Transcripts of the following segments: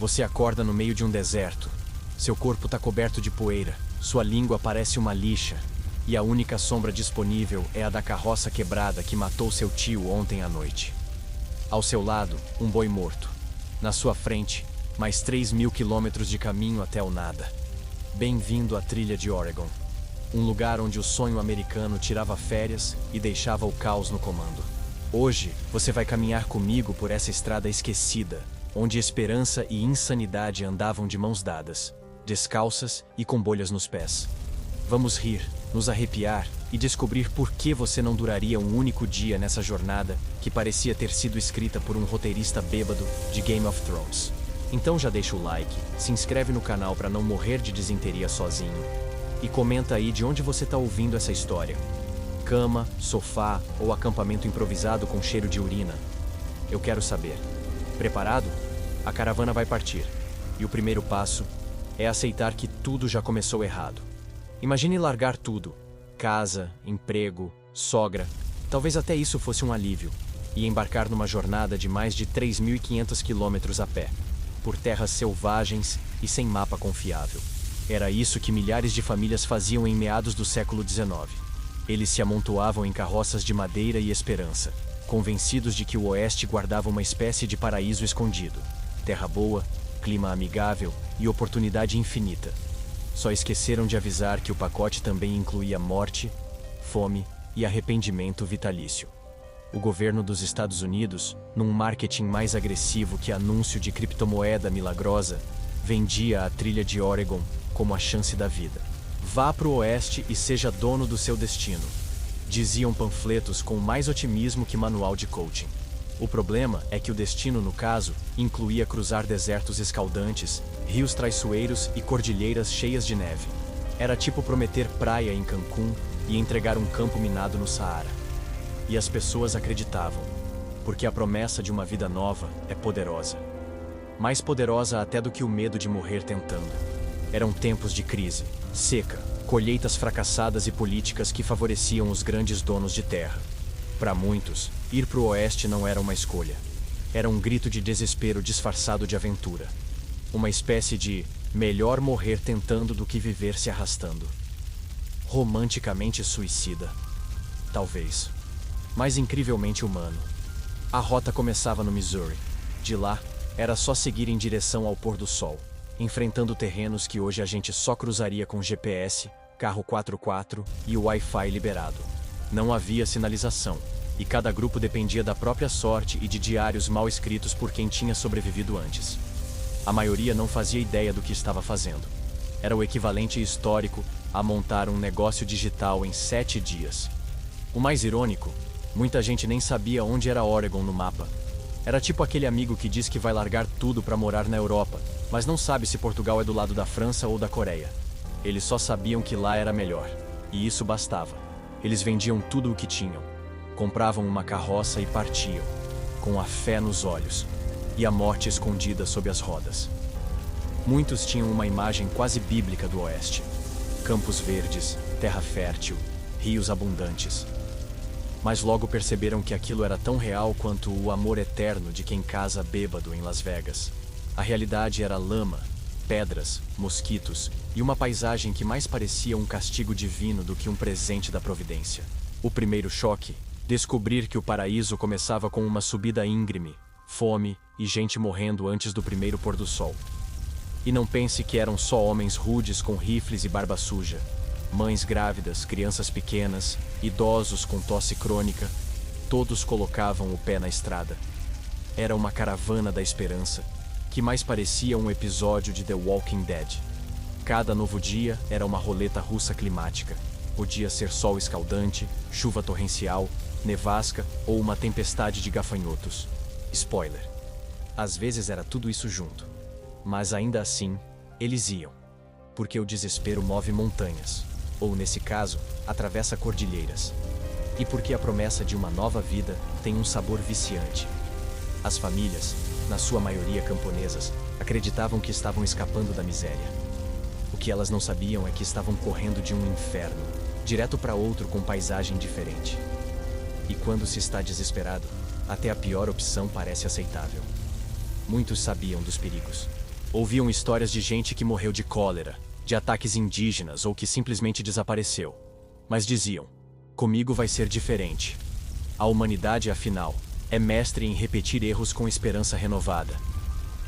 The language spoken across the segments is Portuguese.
Você acorda no meio de um deserto. Seu corpo está coberto de poeira, sua língua parece uma lixa, e a única sombra disponível é a da carroça quebrada que matou seu tio ontem à noite. Ao seu lado, um boi morto. Na sua frente, mais 3.000 quilômetros de caminho até o nada. Bem-vindo à trilha de Oregon. Um lugar onde o sonho americano tirava férias e deixava o caos no comando. Hoje, você vai caminhar comigo por essa estrada esquecida, onde esperança e insanidade andavam de mãos dadas, descalças e com bolhas nos pés. Vamos rir, nos arrepiar e descobrir por que você não duraria um único dia nessa jornada que parecia ter sido escrita por um roteirista bêbado de Game of Thrones. Então já deixa o like, se inscreve no canal para não morrer de desinteria sozinho e comenta aí de onde você está ouvindo essa história. Cama, sofá ou acampamento improvisado com cheiro de urina. Eu quero saber. Preparado? A caravana vai partir. E o primeiro passo é aceitar que tudo já começou errado. Imagine largar tudo. Casa, emprego, sogra. Talvez até isso fosse um alívio. E embarcar numa jornada de mais de 3.500 quilômetros a pé. Por terras selvagens e sem mapa confiável. Era isso que milhares de famílias faziam em meados do século XIX. Eles se amontoavam em carroças de madeira e esperança, convencidos de que o Oeste guardava uma espécie de paraíso escondido. Terra boa, clima amigável e oportunidade infinita. Só esqueceram de avisar que o pacote também incluía morte, fome e arrependimento vitalício. O governo dos Estados Unidos, num marketing mais agressivo que anúncio de criptomoeda milagrosa, vendia a trilha de Oregon como a chance da vida. Vá para o Oeste e seja dono do seu destino, diziam panfletos com mais otimismo que manual de coaching. O problema é que o destino, no caso, incluía cruzar desertos escaldantes, rios traiçoeiros e cordilheiras cheias de neve. Era tipo prometer praia em Cancún e entregar um campo minado no Saara. E as pessoas acreditavam, porque a promessa de uma vida nova é poderosa. Mais poderosa até do que o medo de morrer tentando. Eram tempos de crise, seca, colheitas fracassadas e políticas que favoreciam os grandes donos de terra. Para muitos, ir para o Oeste não era uma escolha. Era um grito de desespero disfarçado de aventura. Uma espécie de melhor morrer tentando do que viver se arrastando. Romanticamente suicida. Talvez. Mas incrivelmente humano. A rota começava no Missouri. De lá, era só seguir em direção ao pôr do sol, enfrentando terrenos que hoje a gente só cruzaria com GPS, carro 4x4 e o Wi-Fi liberado. Não havia sinalização, e cada grupo dependia da própria sorte e de diários mal escritos por quem tinha sobrevivido antes. A maioria não fazia ideia do que estava fazendo. Era o equivalente histórico a montar um negócio digital em 7 dias. O mais irônico, muita gente nem sabia onde era Oregon no mapa. Era tipo aquele amigo que diz que vai largar tudo para morar na Europa, mas não sabe se Portugal é do lado da França ou da Coreia. Eles só sabiam que lá era melhor, e isso bastava. Eles vendiam tudo o que tinham, compravam uma carroça e partiam, com a fé nos olhos, e a morte escondida sob as rodas. Muitos tinham uma imagem quase bíblica do Oeste. Campos verdes, terra fértil, rios abundantes. Mas logo perceberam que aquilo era tão real quanto o amor eterno de quem casa bêbado em Las Vegas. A realidade era lama, pedras, mosquitos e uma paisagem que mais parecia um castigo divino do que um presente da providência. O primeiro choque, descobrir que o paraíso começava com uma subida íngreme, fome e gente morrendo antes do primeiro pôr do sol. E não pense que eram só homens rudes com rifles e barba suja. Mães grávidas, crianças pequenas, idosos com tosse crônica, todos colocavam o pé na estrada. Era uma caravana da esperança, que mais parecia um episódio de The Walking Dead. Cada novo dia era uma roleta russa climática. Podia ser sol escaldante, chuva torrencial, nevasca ou uma tempestade de gafanhotos. Spoiler. Às vezes era tudo isso junto. Mas ainda assim, eles iam. Porque o desespero move montanhas. Ou, nesse caso, atravessa cordilheiras. E porque a promessa de uma nova vida tem um sabor viciante. As famílias, na sua maioria camponesas, acreditavam que estavam escapando da miséria. O que elas não sabiam é que estavam correndo de um inferno, direto para outro com paisagem diferente. E quando se está desesperado, até a pior opção parece aceitável. Muitos sabiam dos perigos, Ouviam histórias de gente que morreu de cólera, de ataques indígenas ou que simplesmente desapareceu. Mas diziam: comigo vai ser diferente. A humanidade, afinal, é mestre em repetir erros com esperança renovada.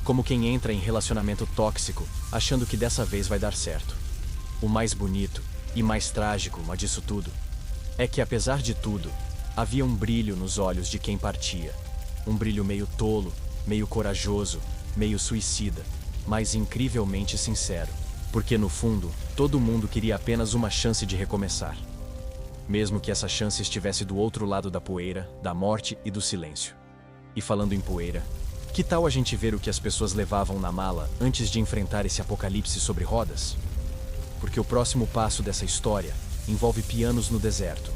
Como quem entra em relacionamento tóxico, achando que dessa vez vai dar certo. O mais bonito e mais trágico, mas disso tudo, é que apesar de tudo, havia um brilho nos olhos de quem partia. Um brilho meio tolo, meio corajoso, meio suicida, mas incrivelmente sincero. Porque no fundo, todo mundo queria apenas uma chance de recomeçar. Mesmo que essa chance estivesse do outro lado da poeira, da morte e do silêncio. E falando em poeira, que tal a gente ver o que as pessoas levavam na mala antes de enfrentar esse apocalipse sobre rodas? Porque o próximo passo dessa história envolve pianos no deserto,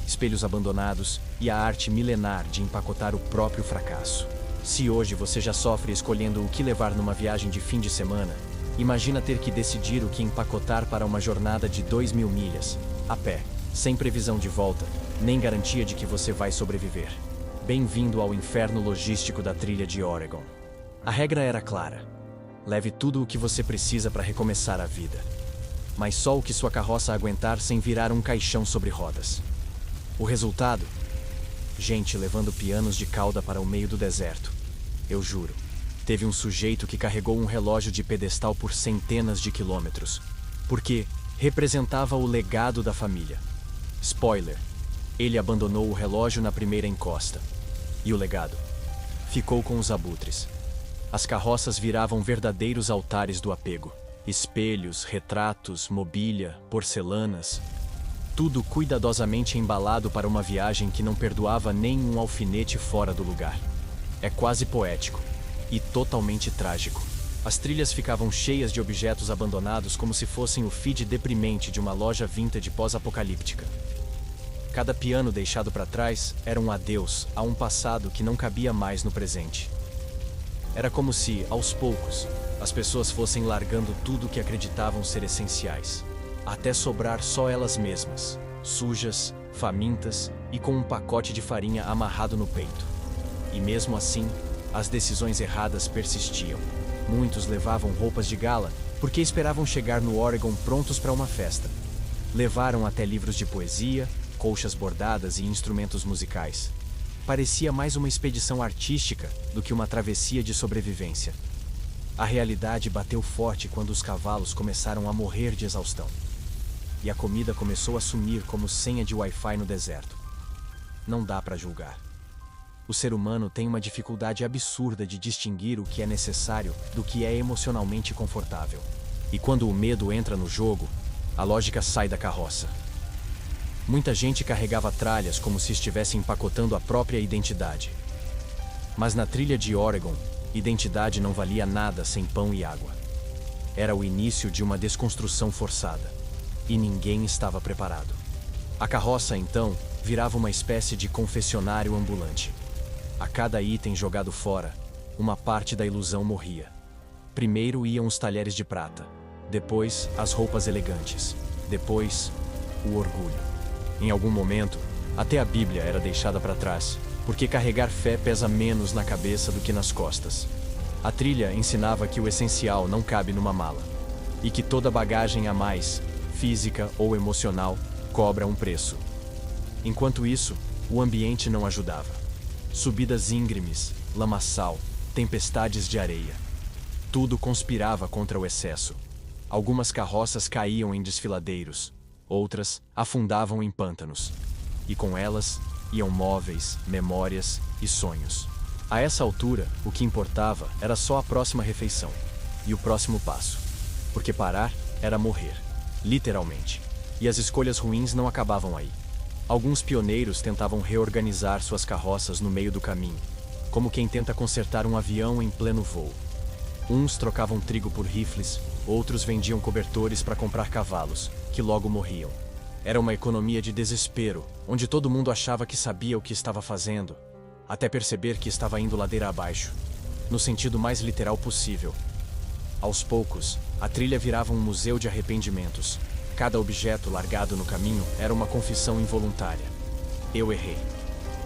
espelhos abandonados e a arte milenar de empacotar o próprio fracasso. Se hoje você já sofre escolhendo o que levar numa viagem de fim de semana, imagina ter que decidir o que empacotar para uma jornada de 2.000 milhas, a pé, sem previsão de volta, nem garantia de que você vai sobreviver. Bem-vindo ao inferno logístico da trilha de Oregon. A regra era clara: leve tudo o que você precisa para recomeçar a vida. Mas só o que sua carroça aguentar sem virar um caixão sobre rodas. O resultado? Gente levando pianos de cauda para o meio do deserto. Eu juro, teve um sujeito que carregou um relógio de pedestal por centenas de quilômetros, porque representava o legado da família. Spoiler: ele abandonou o relógio na primeira encosta. E o legado? Ficou com os abutres. As carroças viravam verdadeiros altares do apego. Espelhos, retratos, mobília, porcelanas. Tudo cuidadosamente embalado para uma viagem que não perdoava nem um alfinete fora do lugar. É quase poético. E totalmente trágico. As trilhas ficavam cheias de objetos abandonados como se fossem o feed deprimente de uma loja vintage pós-apocalíptica. Cada piano deixado para trás era um adeus a um passado que não cabia mais no presente. Era como se, aos poucos, as pessoas fossem largando tudo que acreditavam ser essenciais, até sobrar só elas mesmas, sujas, famintas e com um pacote de farinha amarrado no peito. E mesmo assim, as decisões erradas persistiam. Muitos levavam roupas de gala porque esperavam chegar no Oregon prontos para uma festa. Levaram até livros de poesia, colchas bordadas e instrumentos musicais. Parecia mais uma expedição artística do que uma travessia de sobrevivência. A realidade bateu forte quando os cavalos começaram a morrer de exaustão. E a comida começou a sumir como senha de Wi-Fi no deserto. Não dá para julgar. O ser humano tem uma dificuldade absurda de distinguir o que é necessário do que é emocionalmente confortável. E quando o medo entra no jogo, a lógica sai da carroça. Muita gente carregava tralhas como se estivesse empacotando a própria identidade. Mas na trilha de Oregon, identidade não valia nada sem pão e água. Era o início de uma desconstrução forçada. E ninguém estava preparado. A carroça, então, virava uma espécie de confessionário ambulante. A cada item jogado fora, uma parte da ilusão morria. Primeiro iam os talheres de prata, depois as roupas elegantes, depois o orgulho. Em algum momento, até a Bíblia era deixada para trás, porque carregar fé pesa menos na cabeça do que nas costas. A trilha ensinava que o essencial não cabe numa mala, e que toda bagagem a mais, física ou emocional, cobra um preço. Enquanto isso, o ambiente não ajudava. Subidas íngremes, lamaçal, tempestades de areia. Tudo conspirava contra o excesso. Algumas carroças caíam em desfiladeiros, outras afundavam em pântanos. E com elas iam móveis, memórias e sonhos. A essa altura, o que importava era só a próxima refeição e o próximo passo. Porque parar era morrer, literalmente. E as escolhas ruins não acabavam aí. Alguns pioneiros tentavam reorganizar suas carroças no meio do caminho, como quem tenta consertar um avião em pleno voo. Uns trocavam trigo por rifles, outros vendiam cobertores para comprar cavalos, que logo morriam. Era uma economia de desespero, onde todo mundo achava que sabia o que estava fazendo, até perceber que estava indo ladeira abaixo, no sentido mais literal possível. Aos poucos, a trilha virava um museu de arrependimentos. Cada objeto largado no caminho era uma confissão involuntária. Eu errei.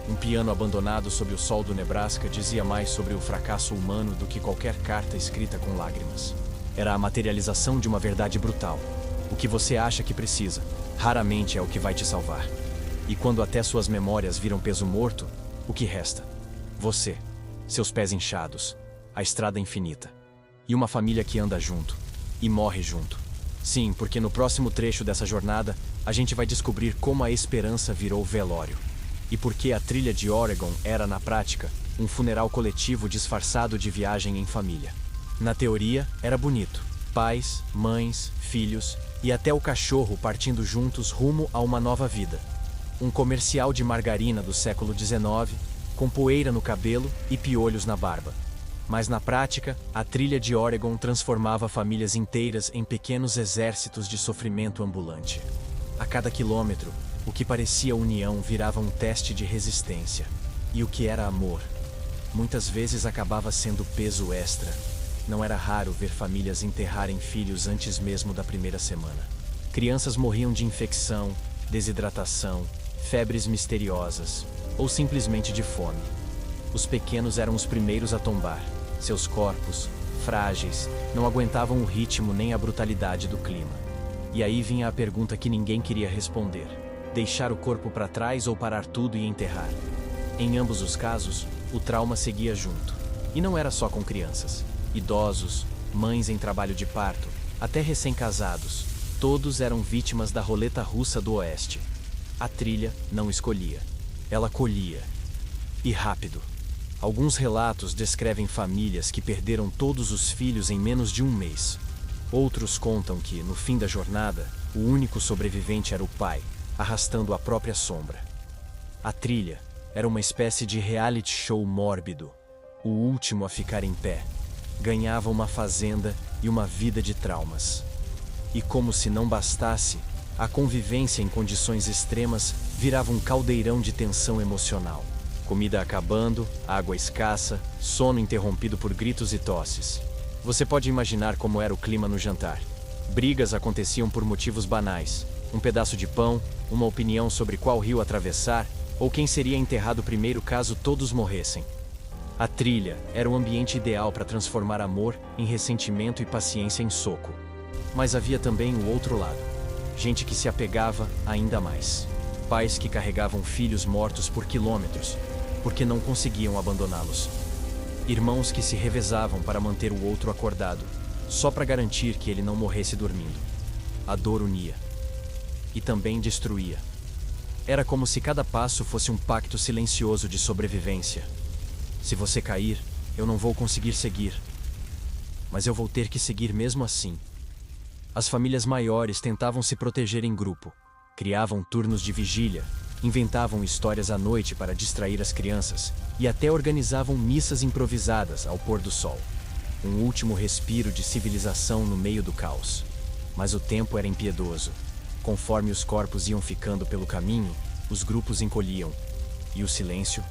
Um piano abandonado sob o sol do Nebraska dizia mais sobre o fracasso humano do que qualquer carta escrita com lágrimas. Era a materialização de uma verdade brutal. O que você acha que precisa, raramente é o que vai te salvar. E quando até suas memórias viram peso morto, o que resta? Você, seus pés inchados, a estrada infinita. E uma família que anda junto, e morre junto. Sim, porque no próximo trecho dessa jornada, a gente vai descobrir como a esperança virou velório. E por que a trilha de Oregon era, na prática, um funeral coletivo disfarçado de viagem em família. Na teoria, era bonito. Pais, mães, filhos e até o cachorro partindo juntos rumo a uma nova vida. Um comercial de margarina do século XIX, com poeira no cabelo e piolhos na barba. Mas na prática, a trilha de Oregon transformava famílias inteiras em pequenos exércitos de sofrimento ambulante. A cada quilômetro, o que parecia união virava um teste de resistência. E o que era amor? Muitas vezes acabava sendo peso extra. Não era raro ver famílias enterrarem filhos antes mesmo da primeira semana. Crianças morriam de infecção, desidratação, febres misteriosas, ou simplesmente de fome. Os pequenos eram os primeiros a tombar. Seus corpos, frágeis, não aguentavam o ritmo nem a brutalidade do clima. E aí vinha a pergunta que ninguém queria responder: deixar o corpo para trás ou parar tudo e enterrar? Em ambos os casos, o trauma seguia junto. E não era só com crianças. Idosos, mães em trabalho de parto, até recém-casados, todos eram vítimas da roleta russa do Oeste. A trilha não escolhia. Ela colhia. E rápido. Alguns relatos descrevem famílias que perderam todos os filhos em menos de um mês. Outros contam que, no fim da jornada, o único sobrevivente era o pai, arrastando a própria sombra. A trilha era uma espécie de reality show mórbido, o último a ficar em pé. Ganhava uma fazenda e uma vida de traumas. E como se não bastasse, a convivência em condições extremas virava um caldeirão de tensão emocional. Comida acabando, água escassa, sono interrompido por gritos e tosses. Você pode imaginar como era o clima no jantar. Brigas aconteciam por motivos banais. Um pedaço de pão, uma opinião sobre qual rio atravessar, ou quem seria enterrado primeiro caso todos morressem. A trilha era o ambiente ideal para transformar amor em ressentimento e paciência em soco. Mas havia também o outro lado. Gente que se apegava ainda mais. Pais que carregavam filhos mortos por quilômetros, porque não conseguiam abandoná-los. Irmãos que se revezavam para manter o outro acordado, só para garantir que ele não morresse dormindo. A dor unia. E também destruía. Era como se cada passo fosse um pacto silencioso de sobrevivência. Se você cair, eu não vou conseguir seguir. Mas eu vou ter que seguir mesmo assim. As famílias maiores tentavam se proteger em grupo. Criavam turnos de vigília, inventavam histórias à noite para distrair as crianças e até organizavam missas improvisadas ao pôr do sol. Um último respiro de civilização no meio do caos. Mas o tempo era impiedoso. Conforme os corpos iam ficando pelo caminho, os grupos encolhiam. E o silêncio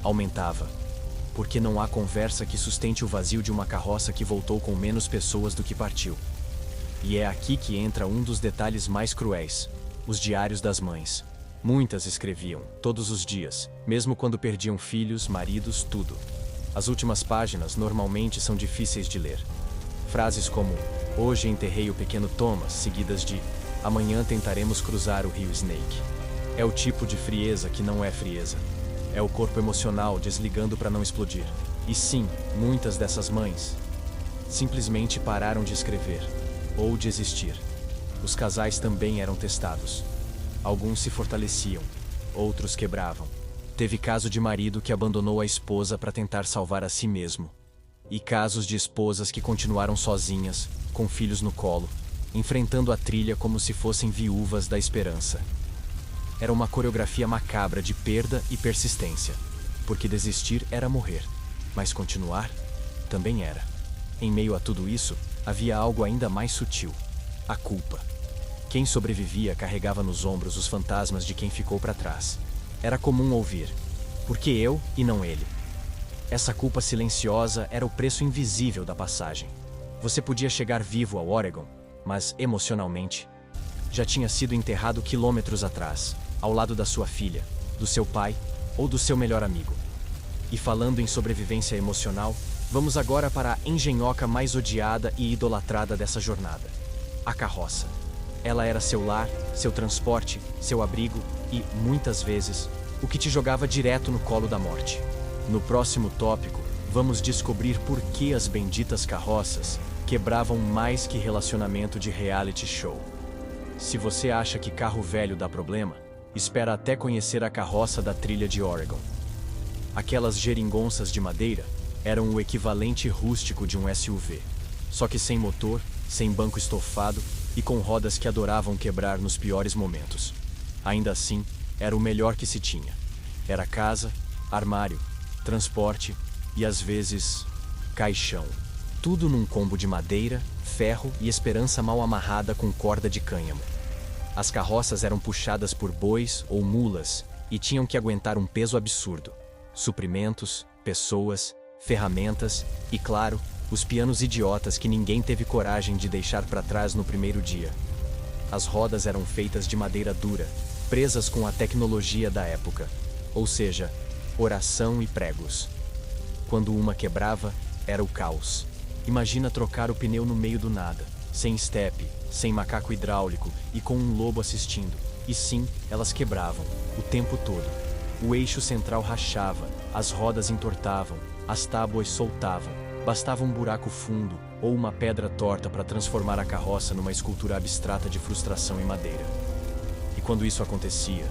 aumentava. Porque não há conversa que sustente o vazio de uma carroça que voltou com menos pessoas do que partiu. E é aqui que entra um dos detalhes mais cruéis: os diários das mães. Muitas escreviam, todos os dias, mesmo quando perdiam filhos, maridos, tudo. As últimas páginas normalmente são difíceis de ler. Frases como: hoje enterrei o pequeno Thomas, seguidas de: amanhã tentaremos cruzar o rio Snake. É o tipo de frieza que não é frieza. É o corpo emocional desligando para não explodir. E sim, muitas dessas mães simplesmente pararam de escrever, ou de existir. Os casais também eram testados. Alguns se fortaleciam, outros quebravam. Teve caso de marido que abandonou a esposa para tentar salvar a si mesmo. E casos de esposas que continuaram sozinhas, com filhos no colo, enfrentando a trilha como se fossem viúvas da esperança. Era uma coreografia macabra de perda e persistência, porque desistir era morrer, mas continuar também era. Em meio a tudo isso, havia algo ainda mais sutil: a culpa. Quem sobrevivia carregava nos ombros os fantasmas de quem ficou para trás. Era comum ouvir: por que eu e não ele? Essa culpa silenciosa era o preço invisível da passagem. Você podia chegar vivo ao Oregon, mas, emocionalmente, já tinha sido enterrado quilômetros atrás, ao lado da sua filha, do seu pai ou do seu melhor amigo. E falando em sobrevivência emocional, vamos agora para a engenhoca mais odiada e idolatrada dessa jornada: a carroça. Ela era seu lar, seu transporte, seu abrigo e, muitas vezes, o que te jogava direto no colo da morte. No próximo tópico, vamos descobrir por que as benditas carroças quebravam mais que relacionamento de reality show. Se você acha que carro velho dá problema, espera até conhecer a carroça da trilha de Oregon. Aquelas geringonças de madeira eram o equivalente rústico de um SUV, só que sem motor, sem banco estofado e com rodas que adoravam quebrar nos piores momentos. Ainda assim, era o melhor que se tinha. Era casa, armário, transporte e, às vezes, caixão. Tudo num combo de madeira, ferro e esperança mal amarrada com corda de cânhamo. As carroças eram puxadas por bois ou mulas e tinham que aguentar um peso absurdo. Suprimentos, pessoas, ferramentas e, claro, os pianos idiotas que ninguém teve coragem de deixar para trás no primeiro dia. As rodas eram feitas de madeira dura, presas com a tecnologia da época, ou seja, oração e pregos. Quando uma quebrava, era o caos. Imagina trocar o pneu no meio do nada, sem estepe, sem macaco hidráulico e com um lobo assistindo. E sim, elas quebravam, o tempo todo. O eixo central rachava, as rodas entortavam, as tábuas soltavam. Bastava um buraco fundo ou uma pedra torta para transformar a carroça numa escultura abstrata de frustração em madeira. E quando isso acontecia,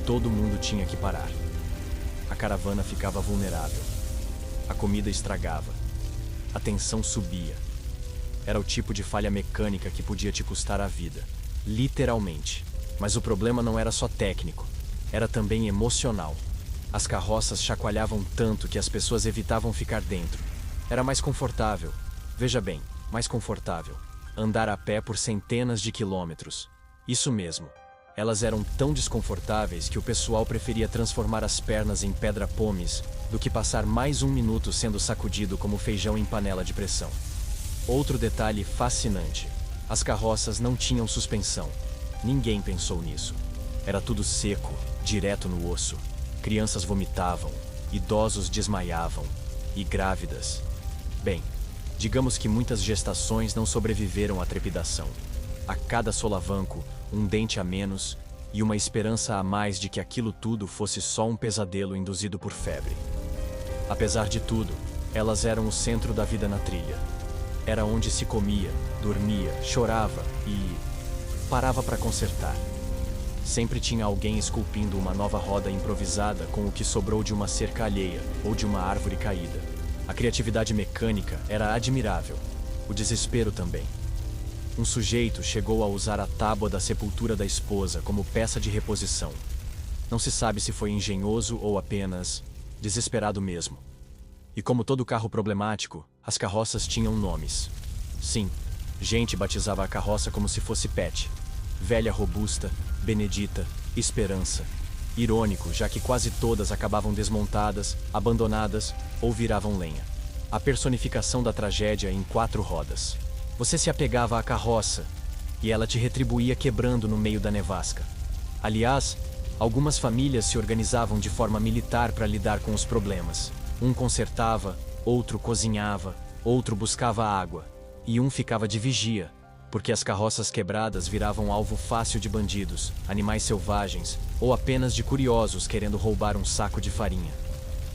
todo mundo tinha que parar. A caravana ficava vulnerável. A comida estragava. A tensão subia. Era o tipo de falha mecânica que podia te custar a vida. Literalmente. Mas o problema não era só técnico. Era também emocional. As carroças chacoalhavam tanto que as pessoas evitavam ficar dentro. Era mais confortável. Veja bem, mais confortável. Andar a pé por centenas de quilômetros. Isso mesmo. Elas eram tão desconfortáveis que o pessoal preferia transformar as pernas em pedra-pomes do que passar mais um minuto sendo sacudido como feijão em panela de pressão. Outro detalhe fascinante: as carroças não tinham suspensão. Ninguém pensou nisso. Era tudo seco, direto no osso. Crianças vomitavam, idosos desmaiavam, e grávidas. Bem, digamos que muitas gestações não sobreviveram à trepidação. A cada solavanco, um dente a menos e uma esperança a mais de que aquilo tudo fosse só um pesadelo induzido por febre. Apesar de tudo, elas eram o centro da vida na trilha. Era onde se comia, dormia, chorava e parava para consertar. Sempre tinha alguém esculpindo uma nova roda improvisada com o que sobrou de uma cerca alheia ou de uma árvore caída. A criatividade mecânica era admirável. O desespero também. Um sujeito chegou a usar a tábua da sepultura da esposa como peça de reposição. Não se sabe se foi engenhoso ou apenas desesperado mesmo. E como todo carro problemático, as carroças tinham nomes. Sim, gente batizava a carroça como se fosse pet. Velha robusta, Benedita, Esperança. Irônico, já que quase todas acabavam desmontadas, abandonadas ou viravam lenha. A personificação da tragédia em 4 rodas. Você se apegava à carroça e ela te retribuía quebrando no meio da nevasca. Aliás, algumas famílias se organizavam de forma militar para lidar com os problemas. Um consertava, outro cozinhava, outro buscava água e um ficava de vigia, porque as carroças quebradas viravam alvo fácil de bandidos, animais selvagens ou apenas de curiosos querendo roubar um saco de farinha.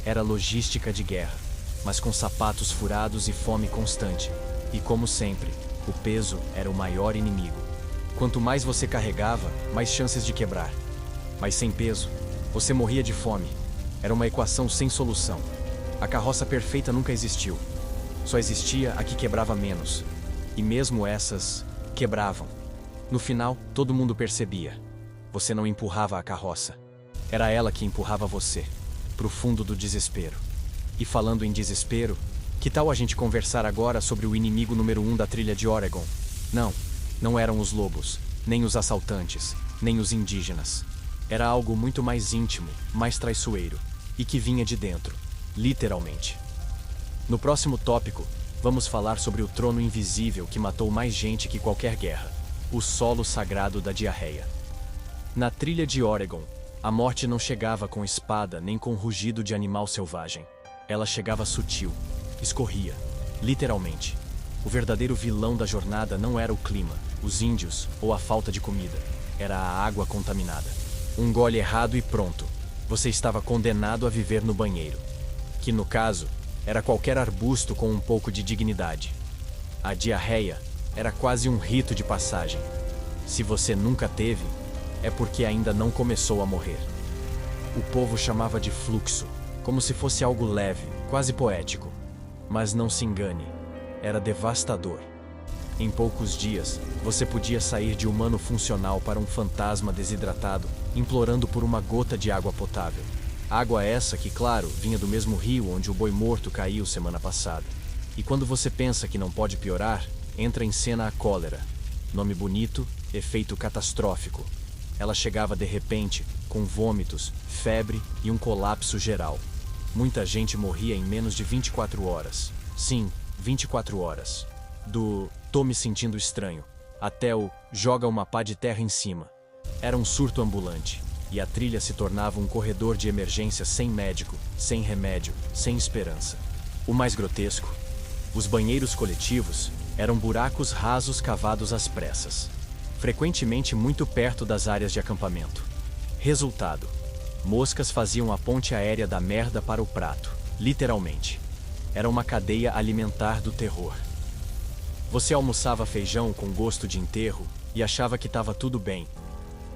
Era logística de guerra, mas com sapatos furados e fome constante. E como sempre, o peso era o maior inimigo. Quanto mais você carregava, mais chances de quebrar. Mas sem peso, você morria de fome. Era uma equação sem solução. A carroça perfeita nunca existiu. Só existia a que quebrava menos. E mesmo essas, quebravam. No final, todo mundo percebia. Você não empurrava a carroça. Era ela que empurrava você, pro fundo do desespero. E falando em desespero, que tal a gente conversar agora sobre o inimigo número 1 da trilha de Oregon? Não eram os lobos, nem os assaltantes, nem os indígenas. Era algo muito mais íntimo, mais traiçoeiro, e que vinha de dentro, literalmente. No próximo tópico, vamos falar sobre o trono invisível que matou mais gente que qualquer guerra, o solo sagrado da diarreia. Na trilha de Oregon, A morte não chegava com espada nem com rugido de animal selvagem. Ela chegava sutil, escorria, literalmente. O verdadeiro vilão da jornada não era o clima, os índios ou a falta de comida. Era a água contaminada. Um gole errado e pronto. Você estava condenado a viver no banheiro. Que, no caso, era qualquer arbusto com um pouco de dignidade. A diarreia era quase um rito de passagem. Se você nunca teve, é porque ainda não começou a morrer. O povo chamava de fluxo, como se fosse algo leve, quase poético. Mas não se engane, era devastador. Em poucos dias, você podia sair de humano funcional para um fantasma desidratado, implorando por uma gota de água potável. Água essa que, claro, vinha do mesmo rio onde o boi morto caiu semana passada. E quando você pensa que não pode piorar, entra em cena a cólera. Nome bonito, efeito catastrófico. Ela chegava de repente, com vômitos, febre e um colapso geral. Muita gente morria em menos de 24 horas. Sim, 24 horas. Do "tô me sentindo estranho" até o "joga uma pá de terra em cima". Era um surto ambulante, e a trilha se tornava um corredor de emergência sem médico, sem remédio, sem esperança. O mais grotesco: os banheiros coletivos eram buracos rasos cavados às pressas, frequentemente muito perto das áreas de acampamento. Resultado: moscas faziam a ponte aérea da merda para o prato, literalmente. Era uma cadeia alimentar do terror. Você almoçava feijão com gosto de enterro e achava que estava tudo bem,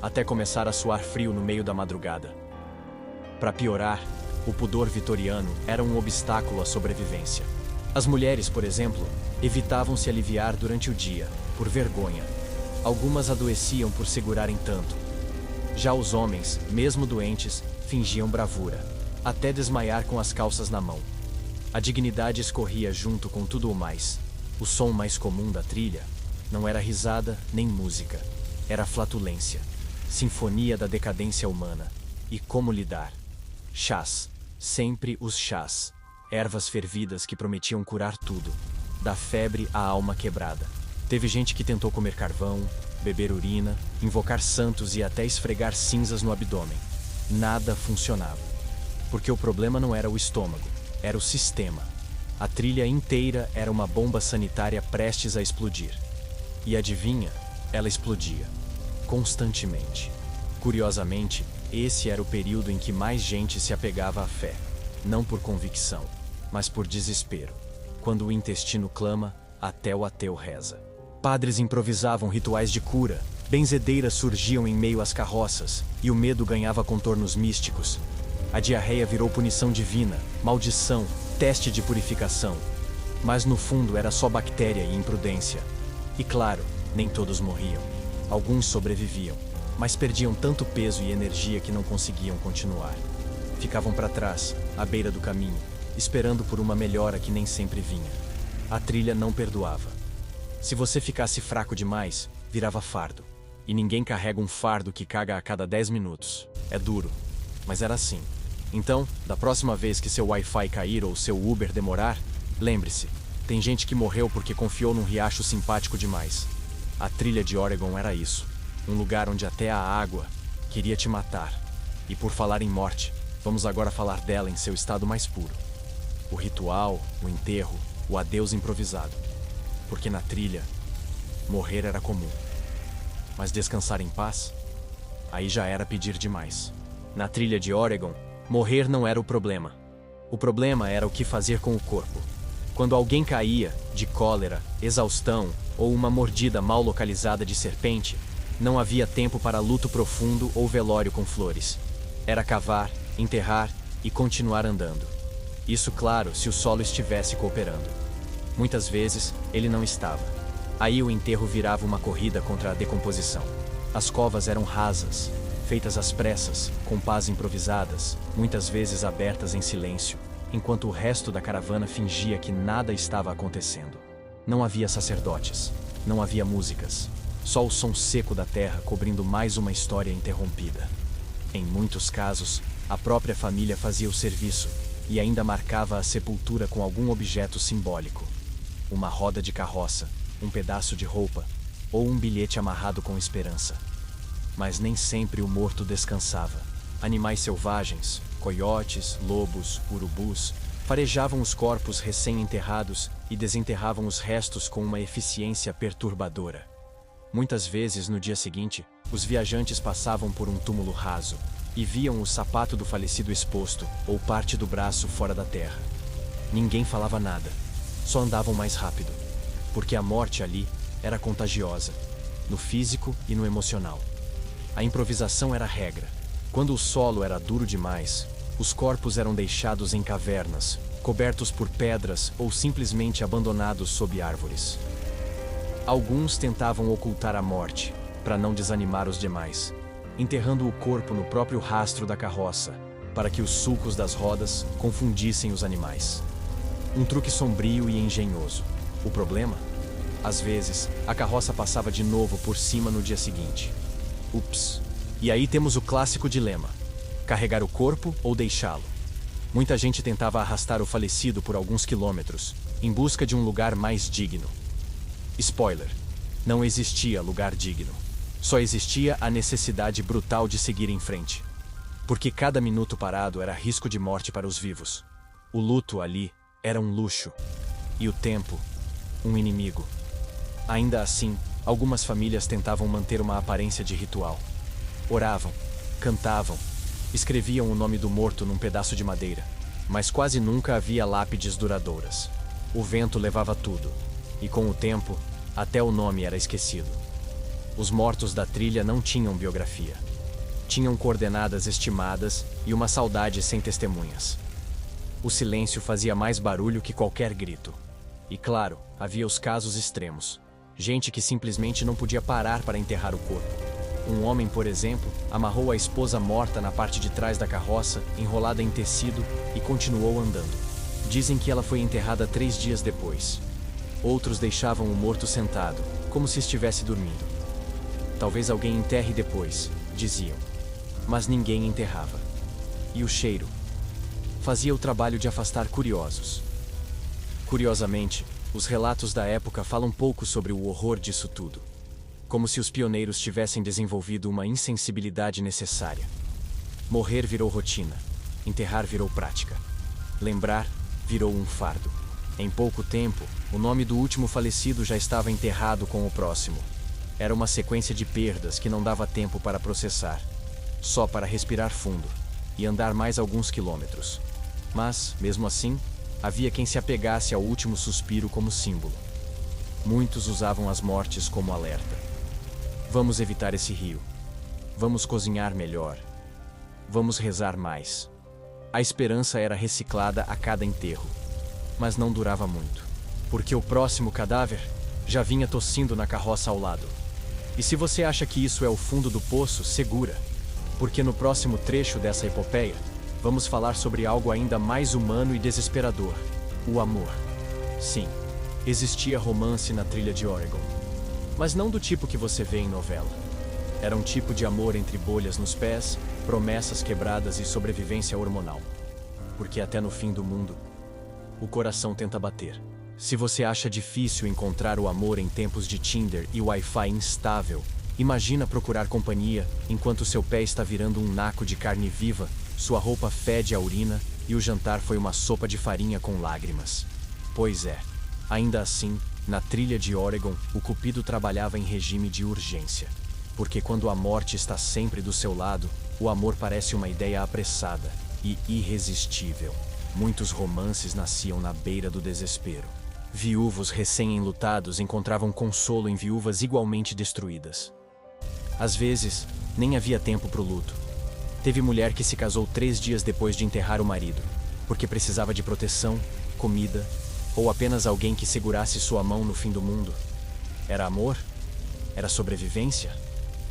até começar a suar frio no meio da madrugada. Para piorar, o pudor vitoriano era um obstáculo à sobrevivência. As mulheres, por exemplo, evitavam se aliviar durante o dia, por vergonha. Algumas adoeciam por segurarem tanto. Já os homens, mesmo doentes, fingiam bravura, até desmaiar com as calças na mão. A dignidade escorria junto com tudo o mais. O som mais comum da trilha não era risada nem música, era flatulência, sinfonia da decadência humana. E como lidar? Chás, sempre os chás, ervas fervidas que prometiam curar tudo, da febre à alma quebrada. Teve gente que tentou comer carvão, beber urina, invocar santos e até esfregar cinzas no abdômen. Nada funcionava, porque o problema não era o estômago, era o sistema. A trilha inteira era uma bomba sanitária prestes a explodir. E adivinha? Ela explodia. Constantemente. Curiosamente, esse era o período em que mais gente se apegava à fé. Não por convicção, mas por desespero. Quando o intestino clama, até o ateu reza. Padres improvisavam rituais de cura, benzedeiras surgiam em meio às carroças, e o medo ganhava contornos místicos. A diarreia virou punição divina, maldição, teste de purificação. Mas no fundo era só bactéria e imprudência. E claro, nem todos morriam. Alguns sobreviviam, mas perdiam tanto peso e energia que não conseguiam continuar. Ficavam para trás, à beira do caminho, esperando por uma melhora que nem sempre vinha. A trilha não perdoava. Se você ficasse fraco demais, virava fardo. E ninguém carrega um fardo que caga a cada 10 minutos. É duro, mas era assim. Então, da próxima vez que seu Wi-Fi cair ou seu Uber demorar, lembre-se, tem gente que morreu porque confiou num riacho simpático demais. A trilha de Oregon era isso, um lugar onde até a água queria te matar. E por falar em morte, vamos agora falar dela em seu estado mais puro. O ritual, o enterro, o adeus improvisado. Porque na trilha, morrer era comum. Mas descansar em paz? Aí já era pedir demais. Na trilha de Oregon, morrer não era o problema. O problema era o que fazer com o corpo. Quando alguém caía, de cólera, exaustão ou uma mordida mal localizada de serpente, não havia tempo para luto profundo ou velório com flores. Era cavar, enterrar e continuar andando. Isso, claro, se o solo estivesse cooperando. Muitas vezes, ele não estava. Aí o enterro virava uma corrida contra a decomposição. As covas eram rasas, feitas às pressas, com pás improvisadas, muitas vezes abertas em silêncio, enquanto o resto da caravana fingia que nada estava acontecendo. Não havia sacerdotes, não havia músicas, só o som seco da terra cobrindo mais uma história interrompida. Em muitos casos, a própria família fazia o serviço e ainda marcava a sepultura com algum objeto simbólico. Uma roda de carroça, um pedaço de roupa ou um bilhete amarrado com esperança. Mas nem sempre o morto descansava. Animais selvagens, coiotes, lobos, urubus, farejavam os corpos recém-enterrados e desenterravam os restos com uma eficiência perturbadora. Muitas vezes, no dia seguinte, os viajantes passavam por um túmulo raso e viam o sapato do falecido exposto ou parte do braço fora da terra. Ninguém falava nada, só andavam mais rápido, porque a morte ali era contagiosa, no físico e no emocional. A improvisação era a regra. Quando o solo era duro demais, os corpos eram deixados em cavernas, cobertos por pedras ou simplesmente abandonados sob árvores. Alguns tentavam ocultar a morte, para não desanimar os demais, enterrando o corpo no próprio rastro da carroça, para que os sulcos das rodas confundissem os animais. Um truque sombrio e engenhoso. O problema? Às vezes, a carroça passava de novo por cima no dia seguinte. Ups! E aí temos o clássico dilema: carregar o corpo ou deixá-lo? Muita gente tentava arrastar o falecido por alguns quilômetros, em busca de um lugar mais digno. Spoiler: não existia lugar digno. Só existia a necessidade brutal de seguir em frente. Porque cada minuto parado era risco de morte para os vivos. O luto ali era um luxo. E o tempo, um inimigo. Ainda assim, algumas famílias tentavam manter uma aparência de ritual. Oravam, cantavam, escreviam o nome do morto num pedaço de madeira, mas quase nunca havia lápides duradouras. O vento levava tudo, e com o tempo, até o nome era esquecido. Os mortos da trilha não tinham biografia. Tinham coordenadas estimadas e uma saudade sem testemunhas. O silêncio fazia mais barulho que qualquer grito. E claro, havia os casos extremos. Gente que simplesmente não podia parar para enterrar o corpo. Um homem, por exemplo, amarrou a esposa morta na parte de trás da carroça, enrolada em tecido, e continuou andando. Dizem que ela foi enterrada 3 dias depois. Outros deixavam o morto sentado, como se estivesse dormindo. Talvez alguém enterre depois, diziam. Mas ninguém enterrava. E o cheiro? Fazia o trabalho de afastar curiosos. Curiosamente, os relatos da época falam pouco sobre o horror disso tudo. Como se os pioneiros tivessem desenvolvido uma insensibilidade necessária. Morrer virou rotina. Enterrar virou prática. Lembrar virou um fardo. Em pouco tempo, o nome do último falecido já estava enterrado com o próximo. Era uma sequência de perdas que não dava tempo para processar. Só para respirar fundo e andar mais alguns quilômetros. Mas, mesmo assim, havia quem se apegasse ao último suspiro como símbolo. Muitos usavam as mortes como alerta. Vamos evitar esse rio. Vamos cozinhar melhor. Vamos rezar mais. A esperança era reciclada a cada enterro. Mas não durava muito. Porque o próximo cadáver já vinha tossindo na carroça ao lado. E se você acha que isso é o fundo do poço, segura. Porque no próximo trecho dessa epopeia, vamos falar sobre algo ainda mais humano e desesperador: o amor. Sim, existia romance na trilha de Oregon. Mas não do tipo que você vê em novela. Era um tipo de amor entre bolhas nos pés, promessas quebradas e sobrevivência hormonal. Porque até no fim do mundo, o coração tenta bater. Se você acha difícil encontrar o amor em tempos de Tinder e Wi-Fi instável, imagina procurar companhia enquanto seu pé está virando um naco de carne viva, sua roupa fede a urina e o jantar foi uma sopa de farinha com lágrimas. Pois é, ainda assim, na trilha de Oregon, o Cupido trabalhava em regime de urgência. Porque quando a morte está sempre do seu lado, o amor parece uma ideia apressada e irresistível. Muitos romances nasciam na beira do desespero. Viúvos recém-enlutados encontravam consolo em viúvas igualmente destruídas. Às vezes, nem havia tempo para o luto. Teve mulher que se casou 3 dias depois de enterrar o marido, porque precisava de proteção, comida, ou apenas alguém que segurasse sua mão no fim do mundo. Era amor? Era sobrevivência?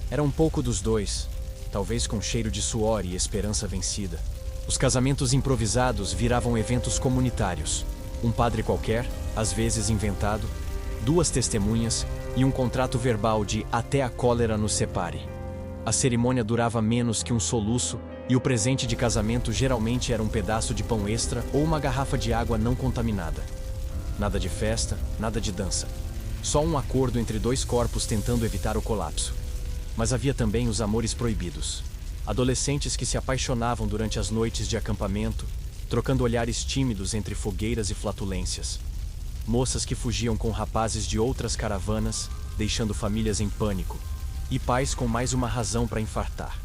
Era um pouco dos dois, talvez com cheiro de suor e esperança vencida. Os casamentos improvisados viravam eventos comunitários. Um padre qualquer, às vezes inventado, 2 testemunhas e um contrato verbal de até a cólera nos separe. A cerimônia durava menos que um soluço e o presente de casamento geralmente era um pedaço de pão extra ou uma garrafa de água não contaminada. Nada de festa, nada de dança. Só um acordo entre 2 corpos tentando evitar o colapso. Mas havia também os amores proibidos. Adolescentes que se apaixonavam durante as noites de acampamento, trocando olhares tímidos entre fogueiras e flatulências. Moças que fugiam com rapazes de outras caravanas, deixando famílias em pânico. E pais com mais uma razão para infartar.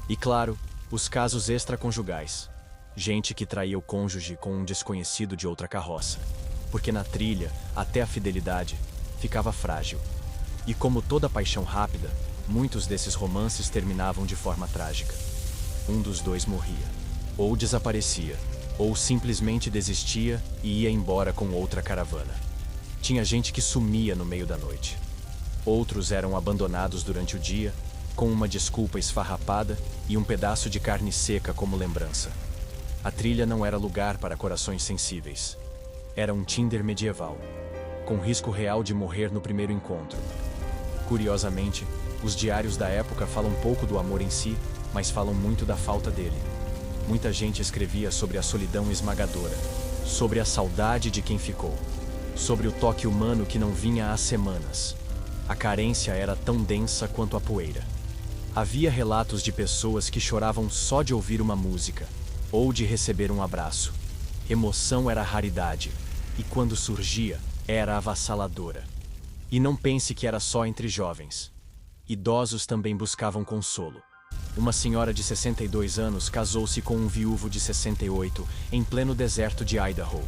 E claro, os casos extraconjugais. Gente que traía o cônjuge com um desconhecido de outra carroça. Porque na trilha, até a fidelidade, ficava frágil. E como toda paixão rápida, muitos desses romances terminavam de forma trágica. Um dos dois morria. Ou desaparecia, ou simplesmente desistia e ia embora com outra caravana. Tinha gente que sumia no meio da noite. Outros eram abandonados durante o dia, com uma desculpa esfarrapada e um pedaço de carne seca como lembrança. A trilha não era lugar para corações sensíveis. Era um Tinder medieval, com risco real de morrer no primeiro encontro. Curiosamente, os diários da época falam pouco do amor em si, mas falam muito da falta dele. Muita gente escrevia sobre a solidão esmagadora, sobre a saudade de quem ficou, sobre o toque humano que não vinha há semanas. A carência era tão densa quanto a poeira. Havia relatos de pessoas que choravam só de ouvir uma música, ou de receber um abraço. Emoção era raridade, e quando surgia, era avassaladora. E não pense que era só entre jovens. Idosos também buscavam consolo. Uma senhora de 62 anos casou-se com um viúvo de 68, em pleno deserto de Idaho.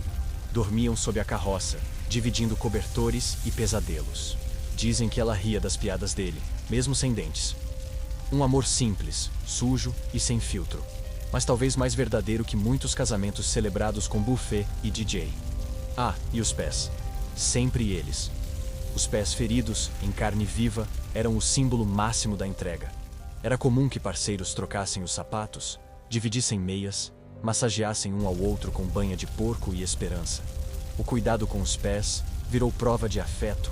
Dormiam sob a carroça, dividindo cobertores e pesadelos. Dizem que ela ria das piadas dele, mesmo sem dentes. Um amor simples, sujo e sem filtro. Mas talvez mais verdadeiro que muitos casamentos celebrados com buffet e DJ. Ah, e os pés. Sempre eles. Os pés feridos, em carne viva, eram o símbolo máximo da entrega. Era comum que parceiros trocassem os sapatos, dividissem meias, massageassem um ao outro com banha de porco e esperança. O cuidado com os pés virou prova de afeto,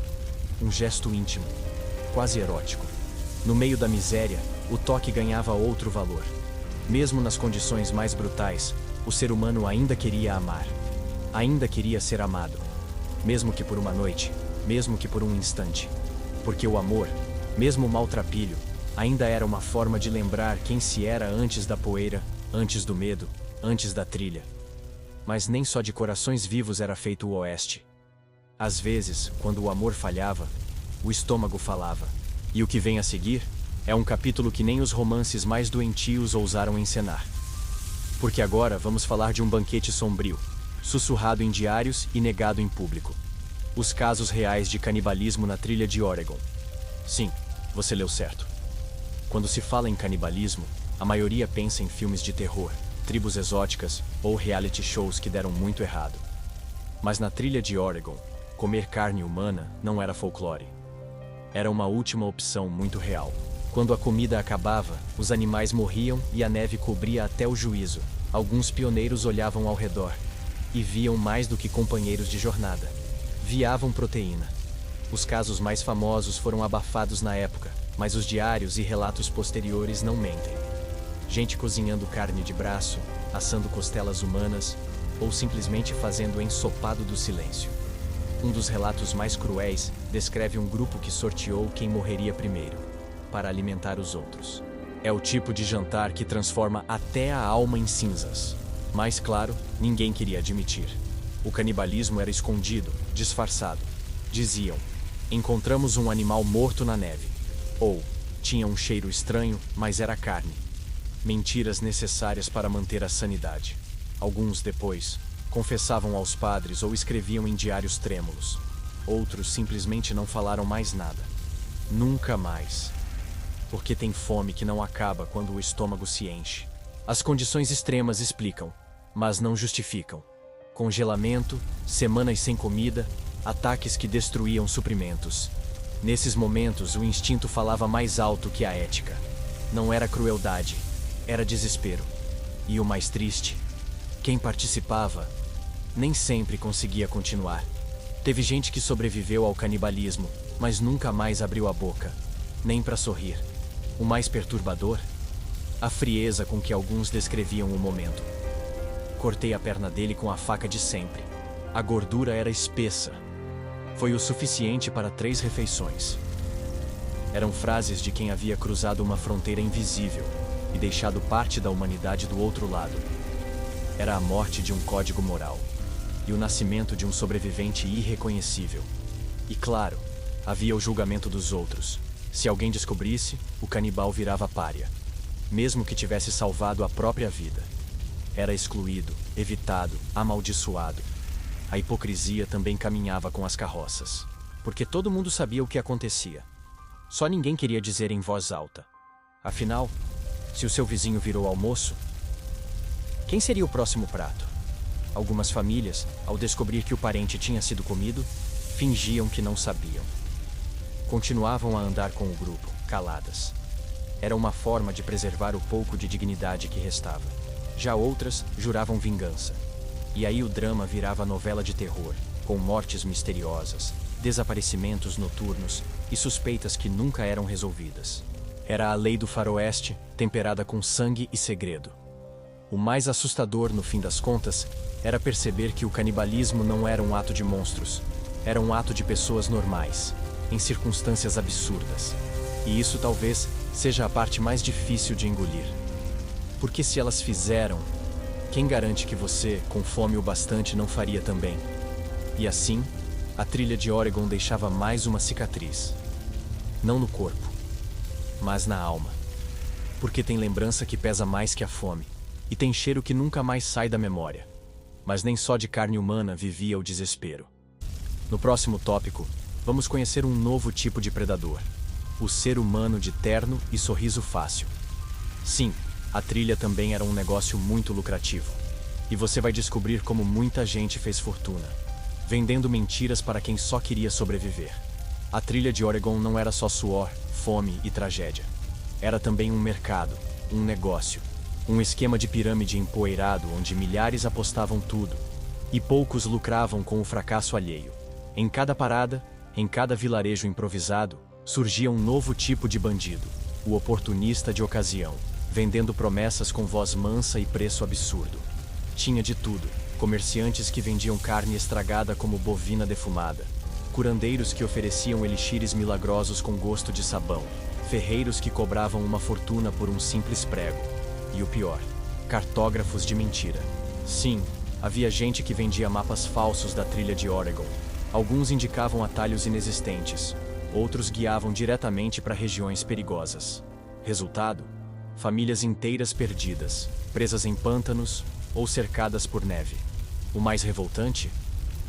um gesto íntimo, quase erótico. No meio da miséria, o toque ganhava outro valor. Mesmo nas condições mais brutais, o ser humano ainda queria amar. Ainda queria ser amado. Mesmo que por uma noite, mesmo que por um instante. Porque o amor, mesmo maltrapilho, ainda era uma forma de lembrar quem se era antes da poeira, antes do medo, antes da trilha. Mas nem só de corações vivos era feito o Oeste. Às vezes, quando o amor falhava, o estômago falava. E o que vem a seguir é um capítulo que nem os romances mais doentios ousaram encenar. Porque agora vamos falar de um banquete sombrio, sussurrado em diários e negado em público. Os casos reais de canibalismo na trilha de Oregon. Sim, você leu certo. Quando se fala em canibalismo, a maioria pensa em filmes de terror, tribos exóticas ou reality shows que deram muito errado. Mas na trilha de Oregon, comer carne humana não era folclore. Era uma última opção muito real. Quando a comida acabava, os animais morriam e a neve cobria até o juízo. Alguns pioneiros olhavam ao redor e viam mais do que companheiros de jornada. Viavam proteína. Os casos mais famosos foram abafados na época, mas os diários e relatos posteriores não mentem. Gente cozinhando carne de braço, assando costelas humanas ou simplesmente fazendo ensopado do silêncio. Um dos relatos mais cruéis descreve um grupo que sorteou quem morreria primeiro, para alimentar os outros. É o tipo de jantar que transforma até a alma em cinzas. Mas, claro, ninguém queria admitir. O canibalismo era escondido, disfarçado. Diziam: encontramos um animal morto na neve. Ou, tinha um cheiro estranho, mas era carne. Mentiras necessárias para manter a sanidade. Alguns, depois, confessavam aos padres ou escreviam em diários trêmulos. Outros simplesmente não falaram mais nada. Nunca mais. Porque tem fome que não acaba quando o estômago se enche. As condições extremas explicam, mas não justificam. Congelamento, semanas sem comida, ataques que destruíam suprimentos. Nesses momentos, o instinto falava mais alto que a ética. Não era crueldade, era desespero. E o mais triste, quem participava nem sempre conseguia continuar. Teve gente que sobreviveu ao canibalismo, mas nunca mais abriu a boca, nem para sorrir. O mais perturbador? A frieza com que alguns descreviam o momento. Cortei a perna dele com a faca de sempre. A gordura era espessa. Foi o suficiente para 3 refeições. Eram frases de quem havia cruzado uma fronteira invisível, e deixado parte da humanidade do outro lado. Era a morte de um código moral e o nascimento de um sobrevivente irreconhecível. E claro, havia o julgamento dos outros. Se alguém descobrisse, o canibal virava pária, mesmo que tivesse salvado a própria vida. Era excluído, evitado, amaldiçoado. A hipocrisia também caminhava com as carroças, porque todo mundo sabia o que acontecia. Só ninguém queria dizer em voz alta. Afinal, se o seu vizinho virou almoço, quem seria o próximo prato? Algumas famílias, ao descobrir que o parente tinha sido comido, fingiam que não sabiam. Continuavam a andar com o grupo, caladas. Era uma forma de preservar o pouco de dignidade que restava. Já outras juravam vingança. E aí o drama virava novela de terror, com mortes misteriosas, desaparecimentos noturnos e suspeitas que nunca eram resolvidas. Era a lei do faroeste, temperada com sangue e segredo. O mais assustador, no fim das contas, era perceber que o canibalismo não era um ato de monstros, era um ato de pessoas normais, em circunstâncias absurdas. E isso talvez seja a parte mais difícil de engolir. Porque se elas fizeram, quem garante que você, com fome o bastante, não faria também? E assim, a trilha de Oregon deixava mais uma cicatriz. Não no corpo, mas na alma. Porque tem lembrança que pesa mais que a fome, e tem cheiro que nunca mais sai da memória. Mas nem só de carne humana vivia o desespero. No próximo tópico, vamos conhecer um novo tipo de predador. O ser humano de terno e sorriso fácil. Sim, a trilha também era um negócio muito lucrativo. E você vai descobrir como muita gente fez fortuna, vendendo mentiras para quem só queria sobreviver. A trilha de Oregon não era só suor, fome e tragédia. Era também um mercado, um negócio, um esquema de pirâmide empoeirado onde milhares apostavam tudo e poucos lucravam com o fracasso alheio. Em cada parada, em cada vilarejo improvisado, surgia um novo tipo de bandido, o oportunista de ocasião, vendendo promessas com voz mansa e preço absurdo. Tinha de tudo: comerciantes que vendiam carne estragada como bovina defumada, curandeiros que ofereciam elixires milagrosos com gosto de sabão, ferreiros que cobravam uma fortuna por um simples prego. E o pior, cartógrafos de mentira. Sim, havia gente que vendia mapas falsos da trilha de Oregon. Alguns indicavam atalhos inexistentes, outros guiavam diretamente para regiões perigosas. Resultado: famílias inteiras perdidas, presas em pântanos ou cercadas por neve. O mais revoltante?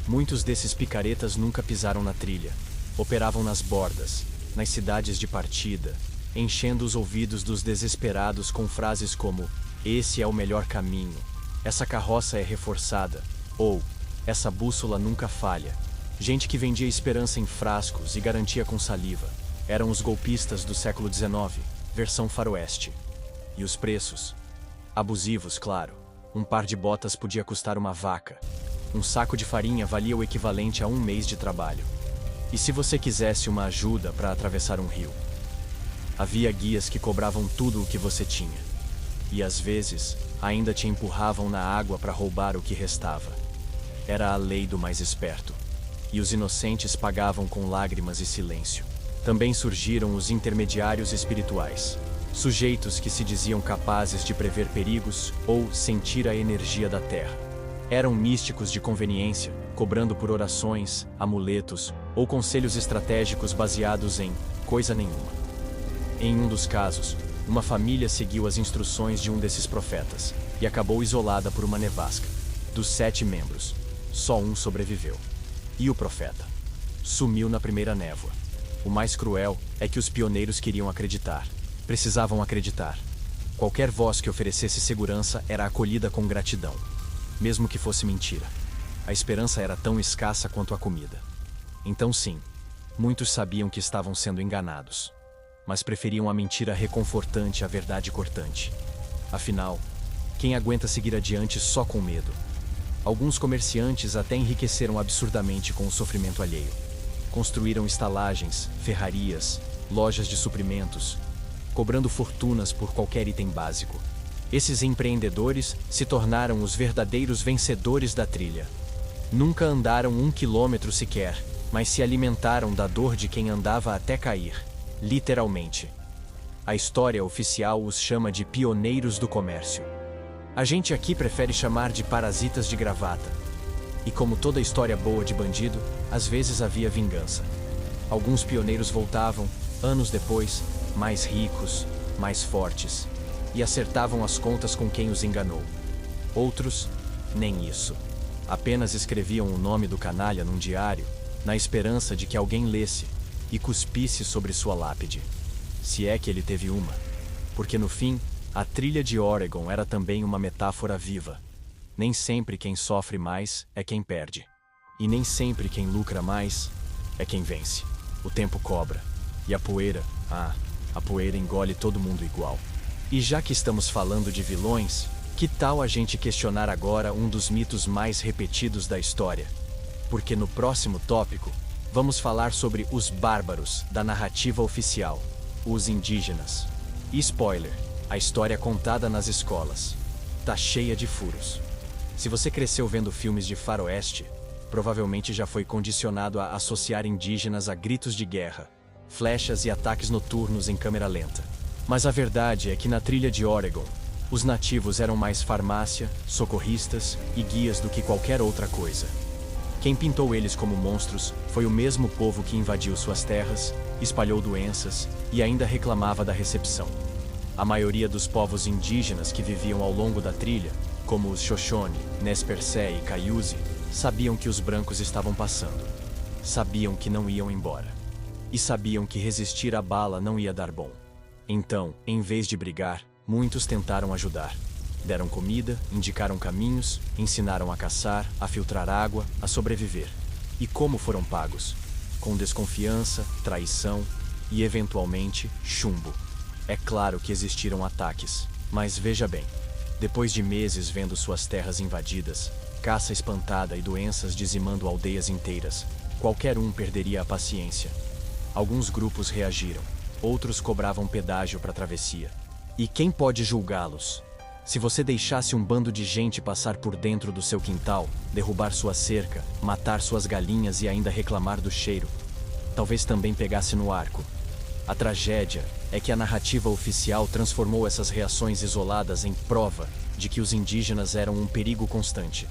Muitos desses picaretas nunca pisaram na trilha. Operavam nas bordas, nas cidades de partida, enchendo os ouvidos dos desesperados com frases como: "Esse é o melhor caminho", "Essa carroça é reforçada", ou "Essa bússola nunca falha". Gente que vendia esperança em frascos e garantia com saliva. Eram os golpistas do século XIX, versão faroeste. E os preços? Abusivos, claro. Um par de botas podia custar uma vaca. Um saco de farinha valia o equivalente a um mês de trabalho. E se você quisesse uma ajuda para atravessar um rio? Havia guias que cobravam tudo o que você tinha. E às vezes, ainda te empurravam na água para roubar o que restava. Era a lei do mais esperto. E os inocentes pagavam com lágrimas e silêncio. Também surgiram os intermediários espirituais. Sujeitos que se diziam capazes de prever perigos ou sentir a energia da terra. Eram místicos de conveniência, cobrando por orações, amuletos ou conselhos estratégicos baseados em coisa nenhuma. Em um dos casos, uma família seguiu as instruções de um desses profetas e acabou isolada por uma nevasca. Dos 7 membros, só um sobreviveu. E o profeta? Sumiu na primeira névoa. O mais cruel é que os pioneiros queriam acreditar. Precisavam acreditar. Qualquer voz que oferecesse segurança era acolhida com gratidão, mesmo que fosse mentira. A esperança era tão escassa quanto a comida. Então sim, muitos sabiam que estavam sendo enganados, mas preferiam a mentira reconfortante à verdade cortante. Afinal, quem aguenta seguir adiante só com medo? Alguns comerciantes até enriqueceram absurdamente com o sofrimento alheio. Construíram estalagens, ferrarias, lojas de suprimentos, cobrando fortunas por qualquer item básico. Esses empreendedores se tornaram os verdadeiros vencedores da trilha. Nunca andaram 1 quilômetro sequer, mas se alimentaram da dor de quem andava até cair, literalmente. A história oficial os chama de pioneiros do comércio. A gente aqui prefere chamar de parasitas de gravata. E como toda história boa de bandido, às vezes havia vingança. Alguns pioneiros voltavam, anos depois, mais ricos, mais fortes, e acertavam as contas com quem os enganou. Outros, nem isso. Apenas escreviam o nome do canalha num diário, na esperança de que alguém lesse e cuspisse sobre sua lápide. Se é que ele teve uma. Porque no fim, a trilha de Oregon era também uma metáfora viva. Nem sempre quem sofre mais é quem perde. E nem sempre quem lucra mais é quem vence. O tempo cobra. E a poeira engole todo mundo igual. E já que estamos falando de vilões, que tal a gente questionar agora um dos mitos mais repetidos da história? Porque no próximo tópico, vamos falar sobre os bárbaros da narrativa oficial, os indígenas. E spoiler, a história contada nas escolas tá cheia de furos. Se você cresceu vendo filmes de faroeste, provavelmente já foi condicionado a associar indígenas a gritos de guerra, flechas e ataques noturnos em câmera lenta. Mas a verdade é que na trilha de Oregon, os nativos eram mais farmácia, socorristas e guias do que qualquer outra coisa. Quem pintou eles como monstros foi o mesmo povo que invadiu suas terras, espalhou doenças e ainda reclamava da recepção. A maioria dos povos indígenas que viviam ao longo da trilha, como os Shoshone, Nez Percé e Cayuse, sabiam que os brancos estavam passando. Sabiam que não iam embora. E sabiam que resistir à bala não ia dar bom. Então, em vez de brigar, muitos tentaram ajudar. Deram comida, indicaram caminhos, ensinaram a caçar, a filtrar água, a sobreviver. E como foram pagos? Com desconfiança, traição e, eventualmente, chumbo. É claro que existiram ataques, mas veja bem. Depois de meses vendo suas terras invadidas, caça espantada e doenças dizimando aldeias inteiras, qualquer um perderia a paciência. Alguns grupos reagiram, outros cobravam pedágio para a travessia. E quem pode julgá-los? Se você deixasse um bando de gente passar por dentro do seu quintal, derrubar sua cerca, matar suas galinhas e ainda reclamar do cheiro, talvez também pegasse no arco. A tragédia é que a narrativa oficial transformou essas reações isoladas em prova de que os indígenas eram um perigo constante.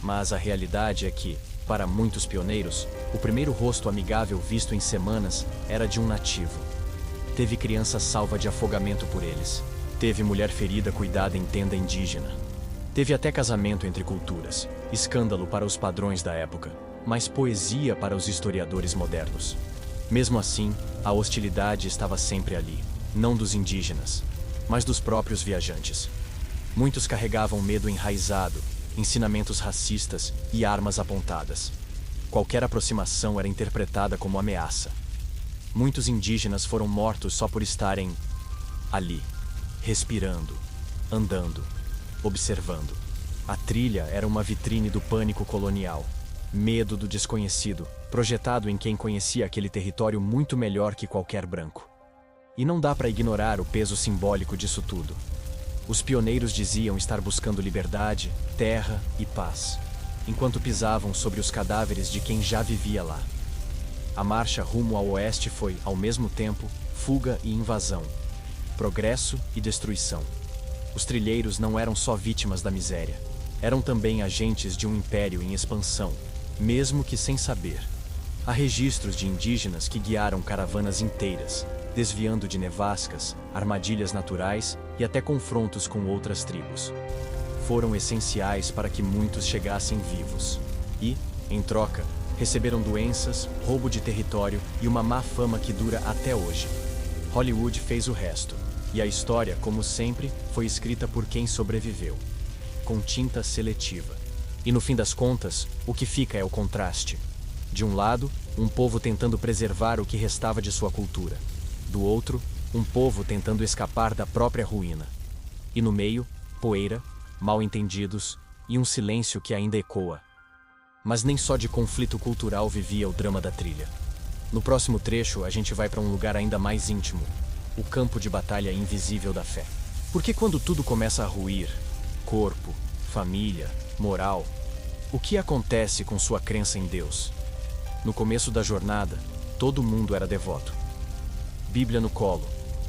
Mas a realidade é que, para muitos pioneiros, o primeiro rosto amigável visto em semanas era de um nativo. Teve criança salva de afogamento por eles. Teve mulher ferida cuidada em tenda indígena. Teve até casamento entre culturas, escândalo para os padrões da época, mas poesia para os historiadores modernos. Mesmo assim, a hostilidade estava sempre ali, não dos indígenas, mas dos próprios viajantes. Muitos carregavam medo enraizado, ensinamentos racistas e armas apontadas. Qualquer aproximação era interpretada como ameaça. Muitos indígenas foram mortos só por estarem ali, respirando, andando, observando. A trilha era uma vitrine do pânico colonial. Medo do desconhecido, projetado em quem conhecia aquele território muito melhor que qualquer branco. E não dá para ignorar o peso simbólico disso tudo. Os pioneiros diziam estar buscando liberdade, terra e paz, enquanto pisavam sobre os cadáveres de quem já vivia lá. A marcha rumo ao oeste foi, ao mesmo tempo, fuga e invasão, progresso e destruição. Os trilheiros não eram só vítimas da miséria, eram também agentes de um império em expansão, mesmo que sem saber. Há registros de indígenas que guiaram caravanas inteiras, desviando de nevascas, armadilhas naturais e até confrontos com outras tribos. Foram essenciais para que muitos chegassem vivos. E, em troca, receberam doenças, roubo de território e uma má fama que dura até hoje. Hollywood fez o resto, e a história, como sempre, foi escrita por quem sobreviveu, com tinta seletiva. E no fim das contas, o que fica é o contraste. De um lado, um povo tentando preservar o que restava de sua cultura. Do outro, um povo tentando escapar da própria ruína. E no meio, poeira, mal-entendidos e um silêncio que ainda ecoa. Mas nem só de conflito cultural vivia o drama da trilha. No próximo trecho, a gente vai para um lugar ainda mais íntimo, o campo de batalha invisível da fé. Porque quando tudo começa a ruir, corpo, família, moral, o que acontece com sua crença em Deus? No começo da jornada, todo mundo era devoto. Bíblia no colo,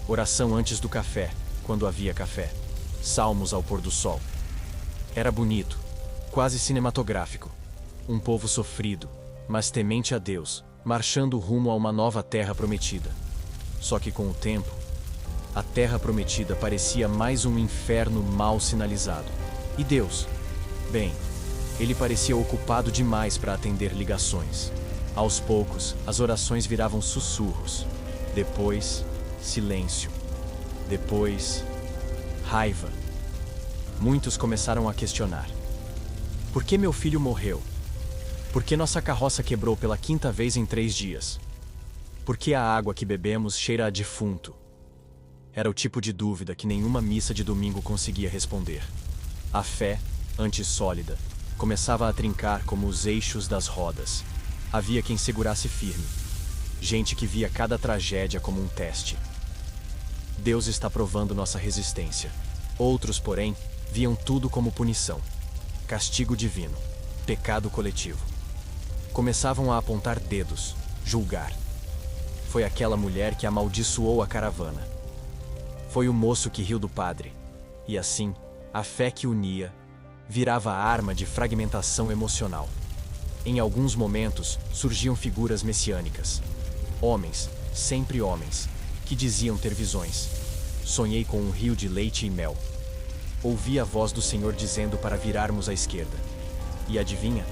Oração antes do café, quando havia café. Salmos ao pôr do sol. Era bonito, quase cinematográfico. Um povo sofrido, mas temente a Deus, marchando rumo a uma nova terra prometida. Só que com o tempo, a terra prometida parecia mais um inferno mal sinalizado. E Deus? Bem, ele parecia ocupado demais para atender ligações. Aos poucos, as orações viravam sussurros. Depois, silêncio. Depois, raiva. Muitos começaram a questionar. Por que meu filho morreu? Por que nossa carroça quebrou pela 5ª vez em 3 dias? Por que a água que bebemos cheira a defunto? Era o tipo de dúvida que nenhuma missa de domingo conseguia responder. A fé, antes sólida, começava a trincar como os eixos das rodas. Havia quem segurasse firme. Gente que via cada tragédia como um teste. Deus está provando nossa resistência. Outros, porém, viam tudo como punição. Castigo divino. Pecado coletivo. Começavam a apontar dedos, julgar. Foi aquela mulher que amaldiçoou a caravana. Foi o moço que riu do padre. E assim, a fé que unia virava arma de fragmentação emocional. Em alguns momentos, surgiam figuras messiânicas. Homens, sempre homens, que diziam ter visões. Sonhei com um rio de leite e mel. Ouvi a voz do Senhor dizendo para virarmos à esquerda. E adivinha?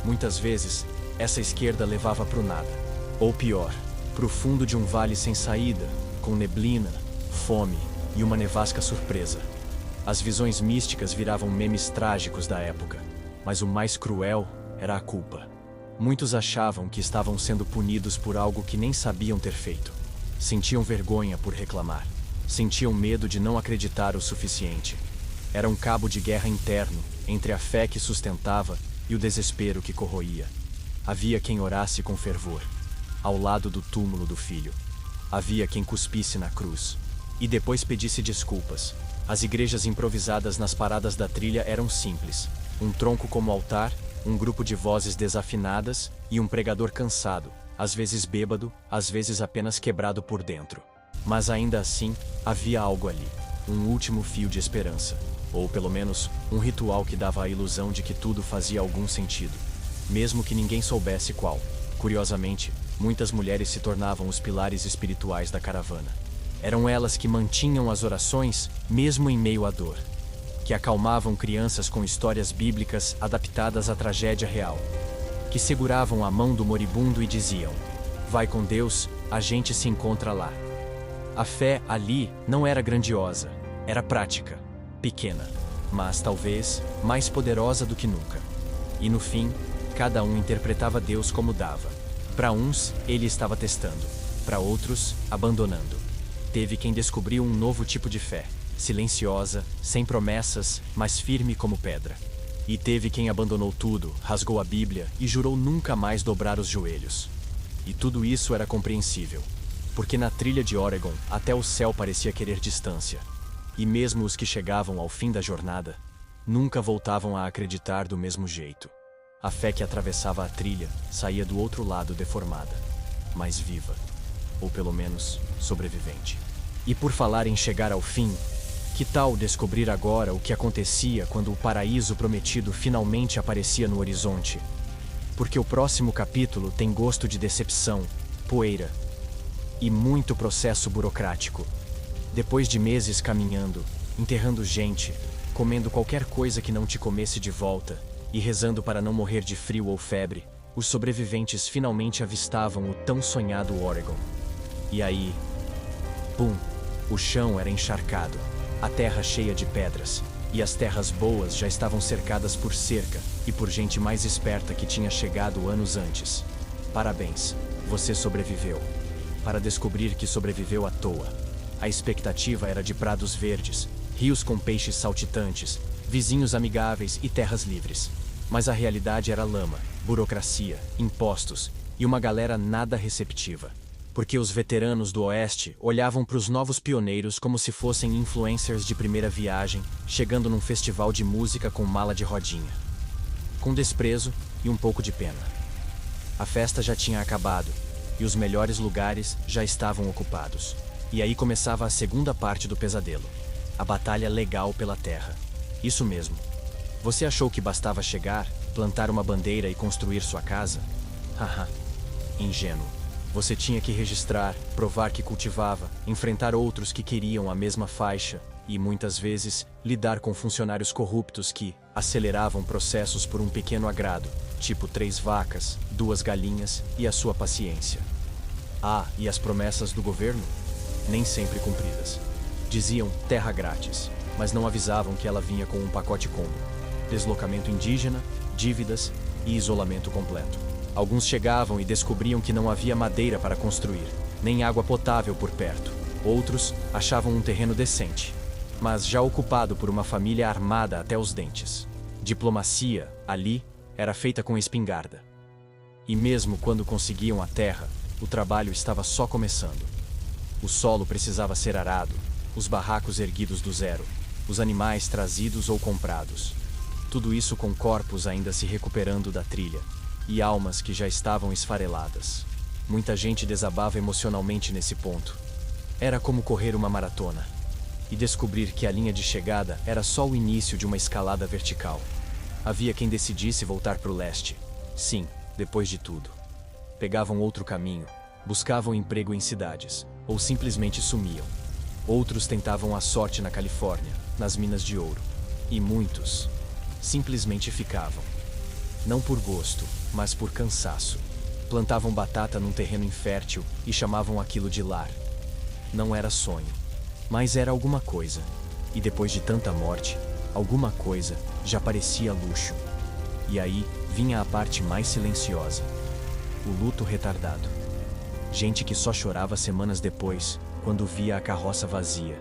Muitas vezes, essa esquerda levava para o nada. Ou pior, para o fundo de um vale sem saída, com neblina, fome e uma nevasca surpresa. As visões místicas viravam memes trágicos da época, mas o mais cruel era a culpa. Muitos achavam que estavam sendo punidos por algo que nem sabiam ter feito. Sentiam vergonha por reclamar. Sentiam medo de não acreditar o suficiente. Era um cabo de guerra interno entre a fé que sustentava e o desespero que corroía. Havia quem orasse com fervor, ao lado do túmulo do filho. Havia quem cuspisse na cruz e depois pedisse desculpas. As igrejas improvisadas nas paradas da trilha eram simples. Um tronco como altar, um grupo de vozes desafinadas e um pregador cansado, às vezes bêbado, às vezes apenas quebrado por dentro. Mas ainda assim, havia algo ali, um último fio de esperança. Ou pelo menos, um ritual que dava a ilusão de que tudo fazia algum sentido. Mesmo que ninguém soubesse qual. Curiosamente, muitas mulheres se tornavam os pilares espirituais da caravana. Eram elas que mantinham as orações, mesmo em meio à dor. Que acalmavam crianças com histórias bíblicas adaptadas à tragédia real. Que seguravam a mão do moribundo e diziam: vai com Deus, a gente se encontra lá. A fé ali não era grandiosa, era prática. Pequena, mas talvez mais poderosa do que nunca. E no fim, cada um interpretava Deus como dava. Para uns, ele estava testando. Para outros, abandonando. Teve quem descobriu um novo tipo de fé, silenciosa, sem promessas, mas firme como pedra. E teve quem abandonou tudo, rasgou a Bíblia e jurou nunca mais dobrar os joelhos. E tudo isso era compreensível, porque na trilha de Oregon, até o céu parecia querer distância. E mesmo os que chegavam ao fim da jornada, nunca voltavam a acreditar do mesmo jeito. A fé que atravessava a trilha saía do outro lado deformada, mas viva, ou pelo menos sobrevivente. E por falar em chegar ao fim, que tal descobrir agora o que acontecia quando o paraíso prometido finalmente aparecia no horizonte? Porque o próximo capítulo tem gosto de decepção, poeira e muito processo burocrático. Depois de meses caminhando, enterrando gente, comendo qualquer coisa que não te comesse de volta e rezando para não morrer de frio ou febre, os sobreviventes finalmente avistavam o tão sonhado Oregon. E aí, pum, o chão era encharcado, a terra cheia de pedras, e as terras boas já estavam cercadas por cerca e por gente mais esperta que tinha chegado anos antes. Parabéns, você sobreviveu. Para descobrir que sobreviveu à toa. A expectativa era de prados verdes, rios com peixes saltitantes, vizinhos amigáveis e terras livres. Mas a realidade era lama, burocracia, impostos e uma galera nada receptiva. Porque os veteranos do Oeste olhavam para os novos pioneiros como se fossem influencers de primeira viagem, chegando num festival de música com mala de rodinha. Com desprezo e um pouco de pena. A festa já tinha acabado, e os melhores lugares já estavam ocupados. E aí começava a segunda parte do pesadelo. A batalha legal pela terra. Isso mesmo. Você achou que bastava chegar, plantar uma bandeira e construir sua casa? Haha. Ingênuo. Você tinha que registrar, provar que cultivava, enfrentar outros que queriam a mesma faixa e, muitas vezes, lidar com funcionários corruptos que aceleravam processos por um pequeno agrado, tipo 3 vacas, 2 galinhas e a sua paciência. Ah, e as promessas do governo? Nem sempre cumpridas. Diziam terra grátis, mas não avisavam que ela vinha com um pacote combo: deslocamento indígena, dívidas e isolamento completo. Alguns chegavam e descobriam que não havia madeira para construir, nem água potável por perto. Outros achavam um terreno decente, mas já ocupado por uma família armada até os dentes. Diplomacia, ali, era feita com espingarda. E mesmo quando conseguiam a terra, o trabalho estava só começando. O solo precisava ser arado, os barracos erguidos do zero, os animais trazidos ou comprados. Tudo isso com corpos ainda se recuperando da trilha, e almas que já estavam esfareladas. Muita gente desabava emocionalmente nesse ponto. Era como correr uma maratona e descobrir que a linha de chegada era só o início de uma escalada vertical. Havia quem decidisse voltar para o leste. Sim, depois de tudo. Pegavam outro caminho, buscavam emprego em cidades, ou simplesmente sumiam. Outros tentavam a sorte na Califórnia, nas minas de ouro. E muitos simplesmente ficavam. Não por gosto, mas por cansaço. Plantavam batata num terreno infértil e chamavam aquilo de lar. Não era sonho, mas era alguma coisa. E depois de tanta morte, alguma coisa já parecia luxo. E aí vinha a parte mais silenciosa: o luto retardado. Gente que só chorava semanas depois, quando via a carroça vazia.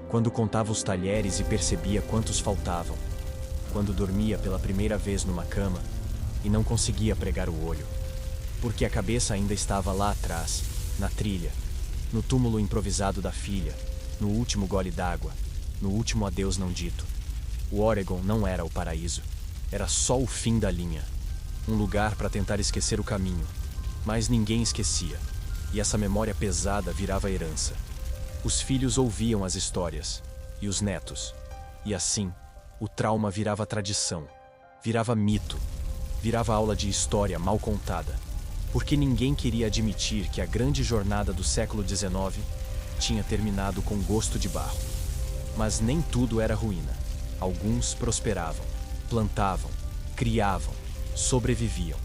Quando contava os talheres e percebia quantos faltavam. Quando dormia pela primeira vez numa cama e não conseguia pregar o olho, porque a cabeça ainda estava lá atrás, na trilha, no túmulo improvisado da filha, no último gole d'água, no último adeus não dito. O Oregon não era o paraíso, era só o fim da linha, um lugar para tentar esquecer o caminho, mas ninguém esquecia, e essa memória pesada virava herança. Os filhos ouviam as histórias, e os netos, e assim, o trauma virava tradição, virava mito, virava aula de história mal contada, porque ninguém queria admitir que a grande jornada do século XIX tinha terminado com gosto de barro. Mas nem tudo era ruína. Alguns prosperavam, plantavam, criavam, sobreviviam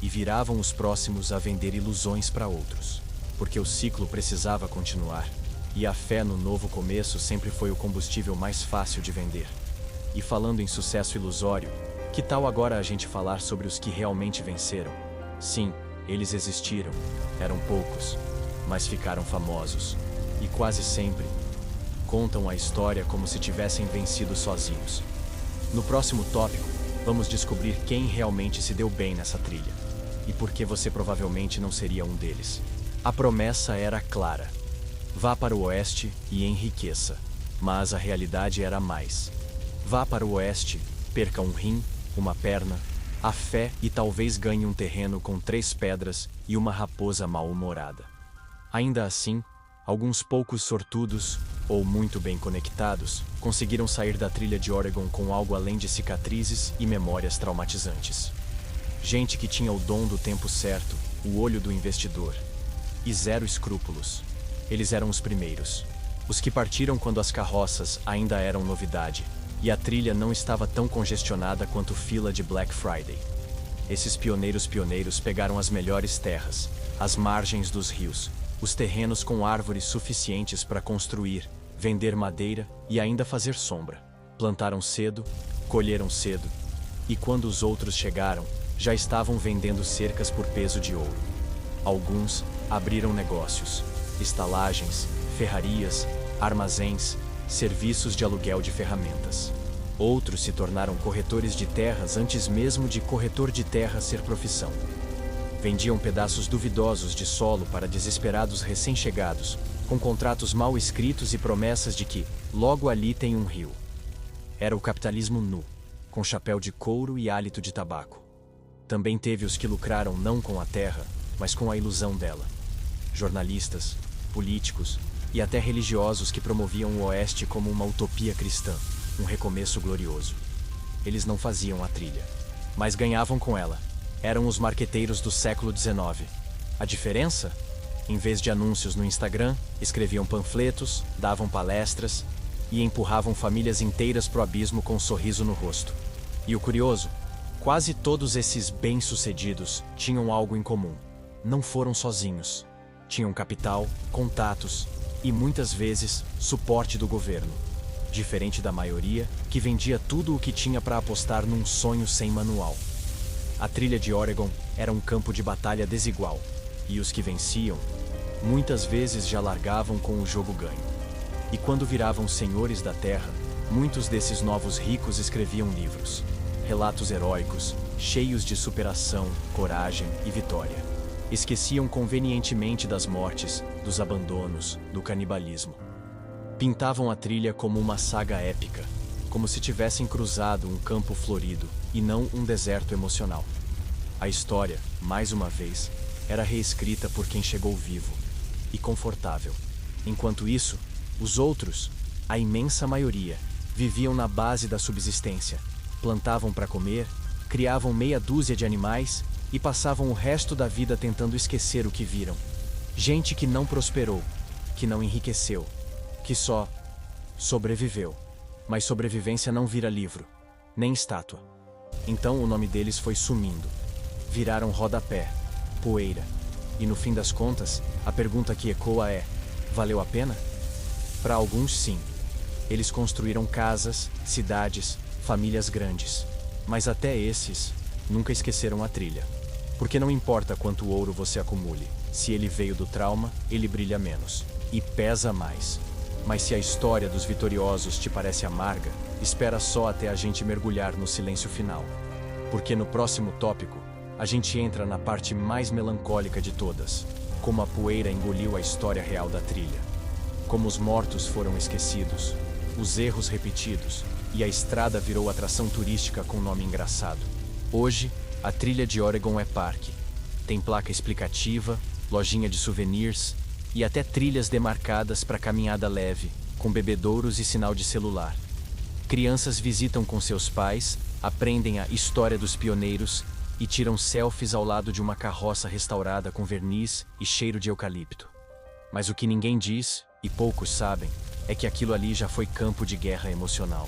e viravam os próximos a vender ilusões para outros, porque o ciclo precisava continuar, e a fé no novo começo sempre foi o combustível mais fácil de vender. E falando em sucesso ilusório, que tal agora a gente falar sobre os que realmente venceram? Sim, eles existiram, eram poucos, mas ficaram famosos, e quase sempre contam a história como se tivessem vencido sozinhos. No próximo tópico, vamos descobrir quem realmente se deu bem nessa trilha, e por que você provavelmente não seria um deles. A promessa era clara: vá para o oeste e enriqueça, mas a realidade era mais. Vá para o oeste, perca um rim, uma perna, a fé e talvez ganhe um terreno com 3 pedras e uma raposa mal-humorada. Ainda assim, alguns poucos sortudos, ou muito bem conectados, conseguiram sair da trilha de Oregon com algo além de cicatrizes e memórias traumatizantes. Gente que tinha o dom do tempo certo, o olho do investidor. E zero escrúpulos. Eles eram os primeiros. Os que partiram quando as carroças ainda eram novidade, e a trilha não estava tão congestionada quanto fila de Black Friday. Esses pioneiros pegaram as melhores terras, as margens dos rios, os terrenos com árvores suficientes para construir, vender madeira e ainda fazer sombra. Plantaram cedo, colheram cedo, e quando os outros chegaram, já estavam vendendo cercas por peso de ouro. Alguns abriram negócios, estalagens, ferrarias, armazéns, serviços de aluguel de ferramentas. Outros se tornaram corretores de terras antes mesmo de corretor de terra ser profissão. Vendiam pedaços duvidosos de solo para desesperados recém-chegados, com contratos mal escritos e promessas de que logo ali tem um rio. Era o capitalismo nu, com chapéu de couro e hálito de tabaco. Também teve os que lucraram não com a terra, mas com a ilusão dela. Jornalistas, políticos e até religiosos que promoviam o Oeste como uma utopia cristã, um recomeço glorioso. Eles não faziam a trilha, mas ganhavam com ela. Eram os marqueteiros do século XIX. A diferença? Em vez de anúncios no Instagram, escreviam panfletos, davam palestras e empurravam famílias inteiras pro abismo com um sorriso no rosto. E o curioso? Quase todos esses bem-sucedidos tinham algo em comum. Não foram sozinhos. Tinham capital, contatos e, muitas vezes, suporte do governo. Diferente da maioria, que vendia tudo o que tinha para apostar num sonho sem manual. A trilha de Oregon era um campo de batalha desigual, e os que venciam, muitas vezes já largavam com o jogo ganho. E quando viravam senhores da terra, muitos desses novos ricos escreviam livros. Relatos heróicos, cheios de superação, coragem e vitória. Esqueciam convenientemente das mortes, dos abandonos, do canibalismo. Pintavam a trilha como uma saga épica, como se tivessem cruzado um campo florido e não um deserto emocional. A história, mais uma vez, era reescrita por quem chegou vivo e confortável. Enquanto isso, os outros, a imensa maioria, viviam na base da subsistência. Plantavam para comer, criavam meia dúzia de animais e passavam o resto da vida tentando esquecer o que viram. Gente que não prosperou, que não enriqueceu, que só sobreviveu. Mas sobrevivência não vira livro, nem estátua. Então o nome deles foi sumindo. Viraram rodapé, poeira. E no fim das contas, a pergunta que ecoa é: valeu a pena? Para alguns, sim. Eles construíram casas, cidades, famílias grandes. Mas até esses nunca esqueceram a trilha. Porque não importa quanto ouro você acumule, se ele veio do trauma, ele brilha menos e pesa mais. Mas se a história dos vitoriosos te parece amarga, espera só até a gente mergulhar no silêncio final. Porque no próximo tópico, a gente entra na parte mais melancólica de todas, como a poeira engoliu a história real da trilha. Como os mortos foram esquecidos, os erros repetidos, e a estrada virou atração turística com nome engraçado. Hoje, a trilha de Oregon é parque. Tem placa explicativa, lojinha de souvenirs e até trilhas demarcadas para caminhada leve, com bebedouros e sinal de celular. Crianças visitam com seus pais, aprendem a história dos pioneiros e tiram selfies ao lado de uma carroça restaurada com verniz e cheiro de eucalipto. Mas o que ninguém diz, e poucos sabem, é que aquilo ali já foi campo de guerra emocional.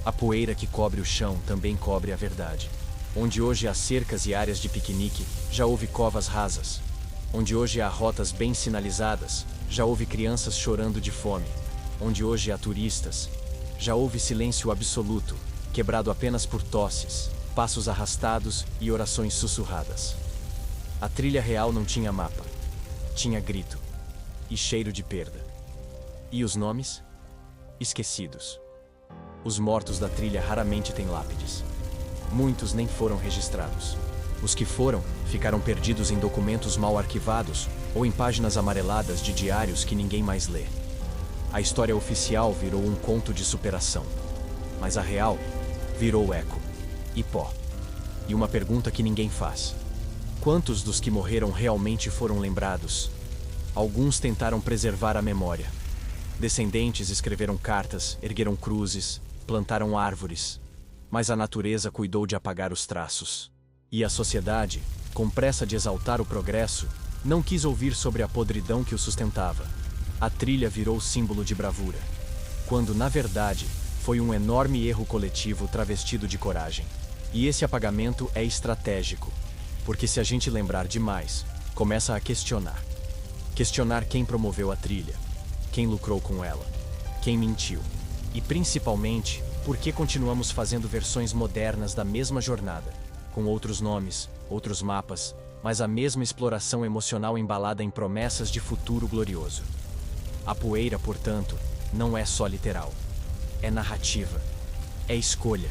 A poeira que cobre o chão também cobre a verdade. Onde hoje há cercas e áreas de piquenique, já houve covas rasas. Onde hoje há rotas bem sinalizadas, já houve crianças chorando de fome. Onde hoje há turistas, já houve silêncio absoluto, quebrado apenas por tosses, passos arrastados e orações sussurradas. A trilha real não tinha mapa. Tinha grito e cheiro de perda. E os nomes? Esquecidos. Os mortos da trilha raramente têm lápides. Muitos nem foram registrados. Os que foram, ficaram perdidos em documentos mal arquivados ou em páginas amareladas de diários que ninguém mais lê. A história oficial virou um conto de superação. Mas a real virou eco e pó. E uma pergunta que ninguém faz: quantos dos que morreram realmente foram lembrados? Alguns tentaram preservar a memória. Descendentes escreveram cartas, ergueram cruzes, plantaram árvores. Mas a natureza cuidou de apagar os traços. E a sociedade, com pressa de exaltar o progresso, não quis ouvir sobre a podridão que o sustentava. A trilha virou símbolo de bravura, quando, na verdade, foi um enorme erro coletivo travestido de coragem. E esse apagamento é estratégico, porque se a gente lembrar demais, começa a questionar. Questionar quem promoveu a trilha, quem lucrou com ela, quem mentiu. E principalmente, por que continuamos fazendo versões modernas da mesma jornada, com outros nomes, outros mapas, mas a mesma exploração emocional embalada em promessas de futuro glorioso. A poeira, portanto, não é só literal. É narrativa, é escolha,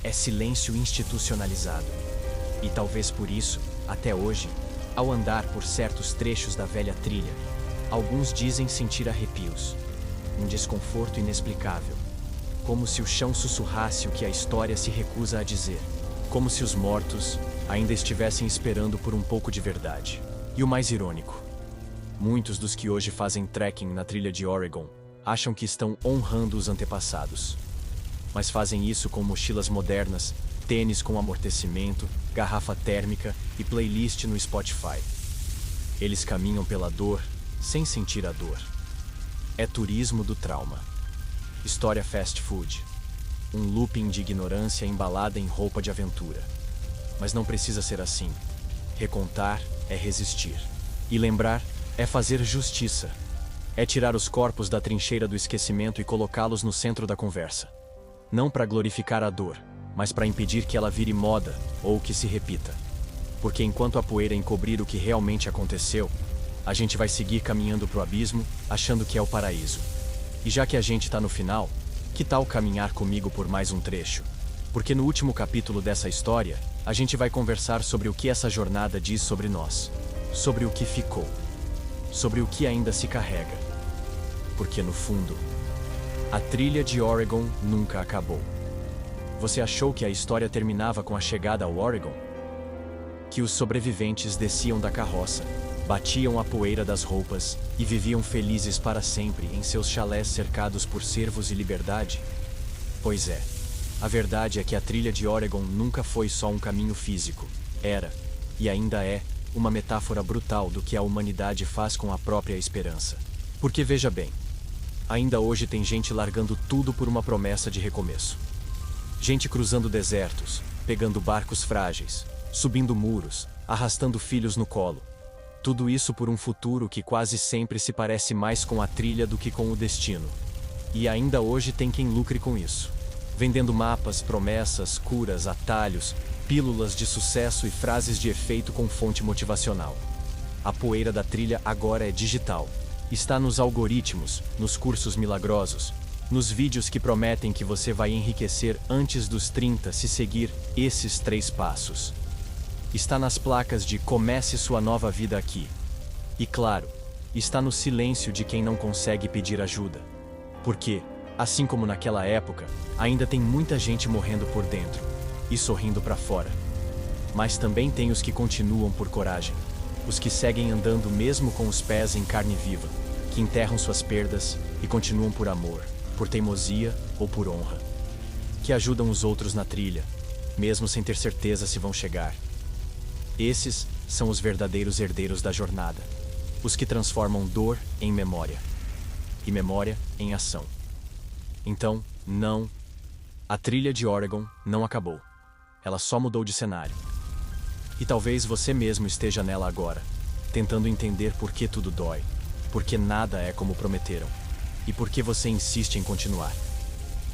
é silêncio institucionalizado. E talvez por isso, até hoje, ao andar por certos trechos da velha trilha, alguns dizem sentir arrepios, um desconforto inexplicável, como se o chão sussurrasse o que a história se recusa a dizer, como se os mortos ainda estivessem esperando por um pouco de verdade. E o mais irônico Muitos dos que hoje fazem trekking na trilha de Oregon acham que estão honrando os antepassados. Mas fazem isso com mochilas modernas, tênis com amortecimento, garrafa térmica e playlist no Spotify. Eles caminham pela dor, sem sentir a dor. É turismo do trauma. História fast food. Um looping de ignorância embalada em roupa de aventura. Mas não precisa ser assim. Recontar é resistir. E lembrar é fazer justiça. É tirar os corpos da trincheira do esquecimento e colocá-los no centro da conversa. Não para glorificar a dor, mas para impedir que ela vire moda ou que se repita. Porque enquanto a poeira encobrir o que realmente aconteceu, a gente vai seguir caminhando pro abismo, achando que é o paraíso. E já que a gente tá no final, que tal caminhar comigo por mais um trecho? Porque no último capítulo dessa história, a gente vai conversar sobre o que essa jornada diz sobre nós, sobre o que ficou, sobre o que ainda se carrega. Porque no fundo, a trilha de Oregon nunca acabou. Você achou que a história terminava com a chegada ao Oregon? Que os sobreviventes desciam da carroça, batiam a poeira das roupas e viviam felizes para sempre em seus chalés cercados por cervos e liberdade? Pois é, a verdade é que a trilha de Oregon nunca foi só um caminho físico. Era, e ainda é, uma metáfora brutal do que a humanidade faz com a própria esperança. Porque veja bem, ainda hoje tem gente largando tudo por uma promessa de recomeço. Gente cruzando desertos, pegando barcos frágeis, subindo muros, arrastando filhos no colo. Tudo isso por um futuro que quase sempre se parece mais com a trilha do que com o destino. E ainda hoje tem quem lucre com isso. Vendendo mapas, promessas, curas, atalhos, pílulas de sucesso e frases de efeito com fonte motivacional. A poeira da trilha agora é digital. Está nos algoritmos, nos cursos milagrosos, nos vídeos que prometem que você vai enriquecer antes dos 30 se seguir esses 3 passos. Está nas placas de "Comece sua nova vida aqui". E claro, está no silêncio de quem não consegue pedir ajuda. Porque, assim como naquela época, ainda tem muita gente morrendo por dentro e sorrindo para fora. Mas também tem os que continuam por coragem. Os que seguem andando mesmo com os pés em carne viva, que enterram suas perdas e continuam por amor, por teimosia ou por honra. Que ajudam os outros na trilha, mesmo sem ter certeza se vão chegar. Esses são os verdadeiros herdeiros da jornada. Os que transformam dor em memória. E memória em ação. Então, não. A trilha de Oregon não acabou. Ela só mudou de cenário. E talvez você mesmo esteja nela agora, tentando entender por que tudo dói, por que nada é como prometeram, e por que você insiste em continuar.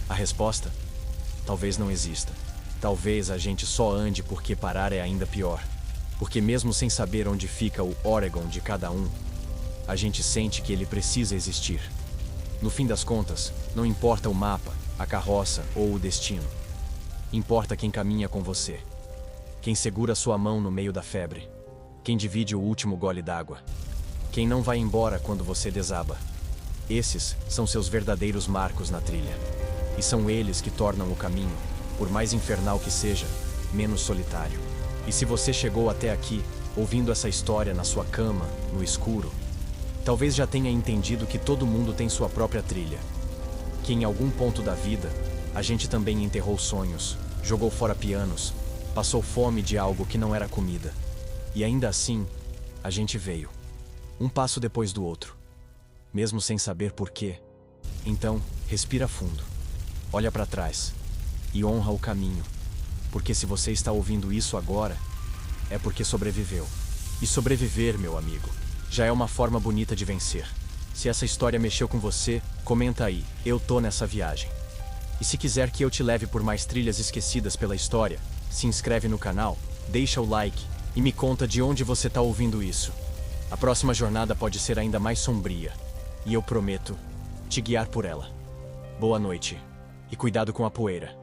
A resposta? Talvez não exista. Talvez a gente só ande porque parar é ainda pior. Porque mesmo sem saber onde fica o Oregon de cada um, a gente sente que ele precisa existir. No fim das contas, não importa o mapa, a carroça ou o destino. Importa quem caminha com você. Quem segura sua mão no meio da febre. Quem divide o último gole d'água. Quem não vai embora quando você desaba. Esses são seus verdadeiros marcos na trilha. E são eles que tornam o caminho, por mais infernal que seja, menos solitário. E se você chegou até aqui, ouvindo essa história na sua cama, no escuro, talvez já tenha entendido que todo mundo tem sua própria trilha. Que em algum ponto da vida, a gente também enterrou sonhos, jogou fora pianos, passou fome de algo que não era comida. E ainda assim, a gente veio. Um passo depois do outro. Mesmo sem saber por quê. Então, respira fundo. Olha para trás. E honra o caminho. Porque se você está ouvindo isso agora, é porque sobreviveu. E sobreviver, meu amigo, já é uma forma bonita de vencer. Se essa história mexeu com você, comenta aí, eu tô nessa viagem. E se quiser que eu te leve por mais trilhas esquecidas pela história, se inscreve no canal, deixa o like e me conta de onde você tá ouvindo isso. A próxima jornada pode ser ainda mais sombria. E eu prometo te guiar por ela. Boa noite. E cuidado com a poeira.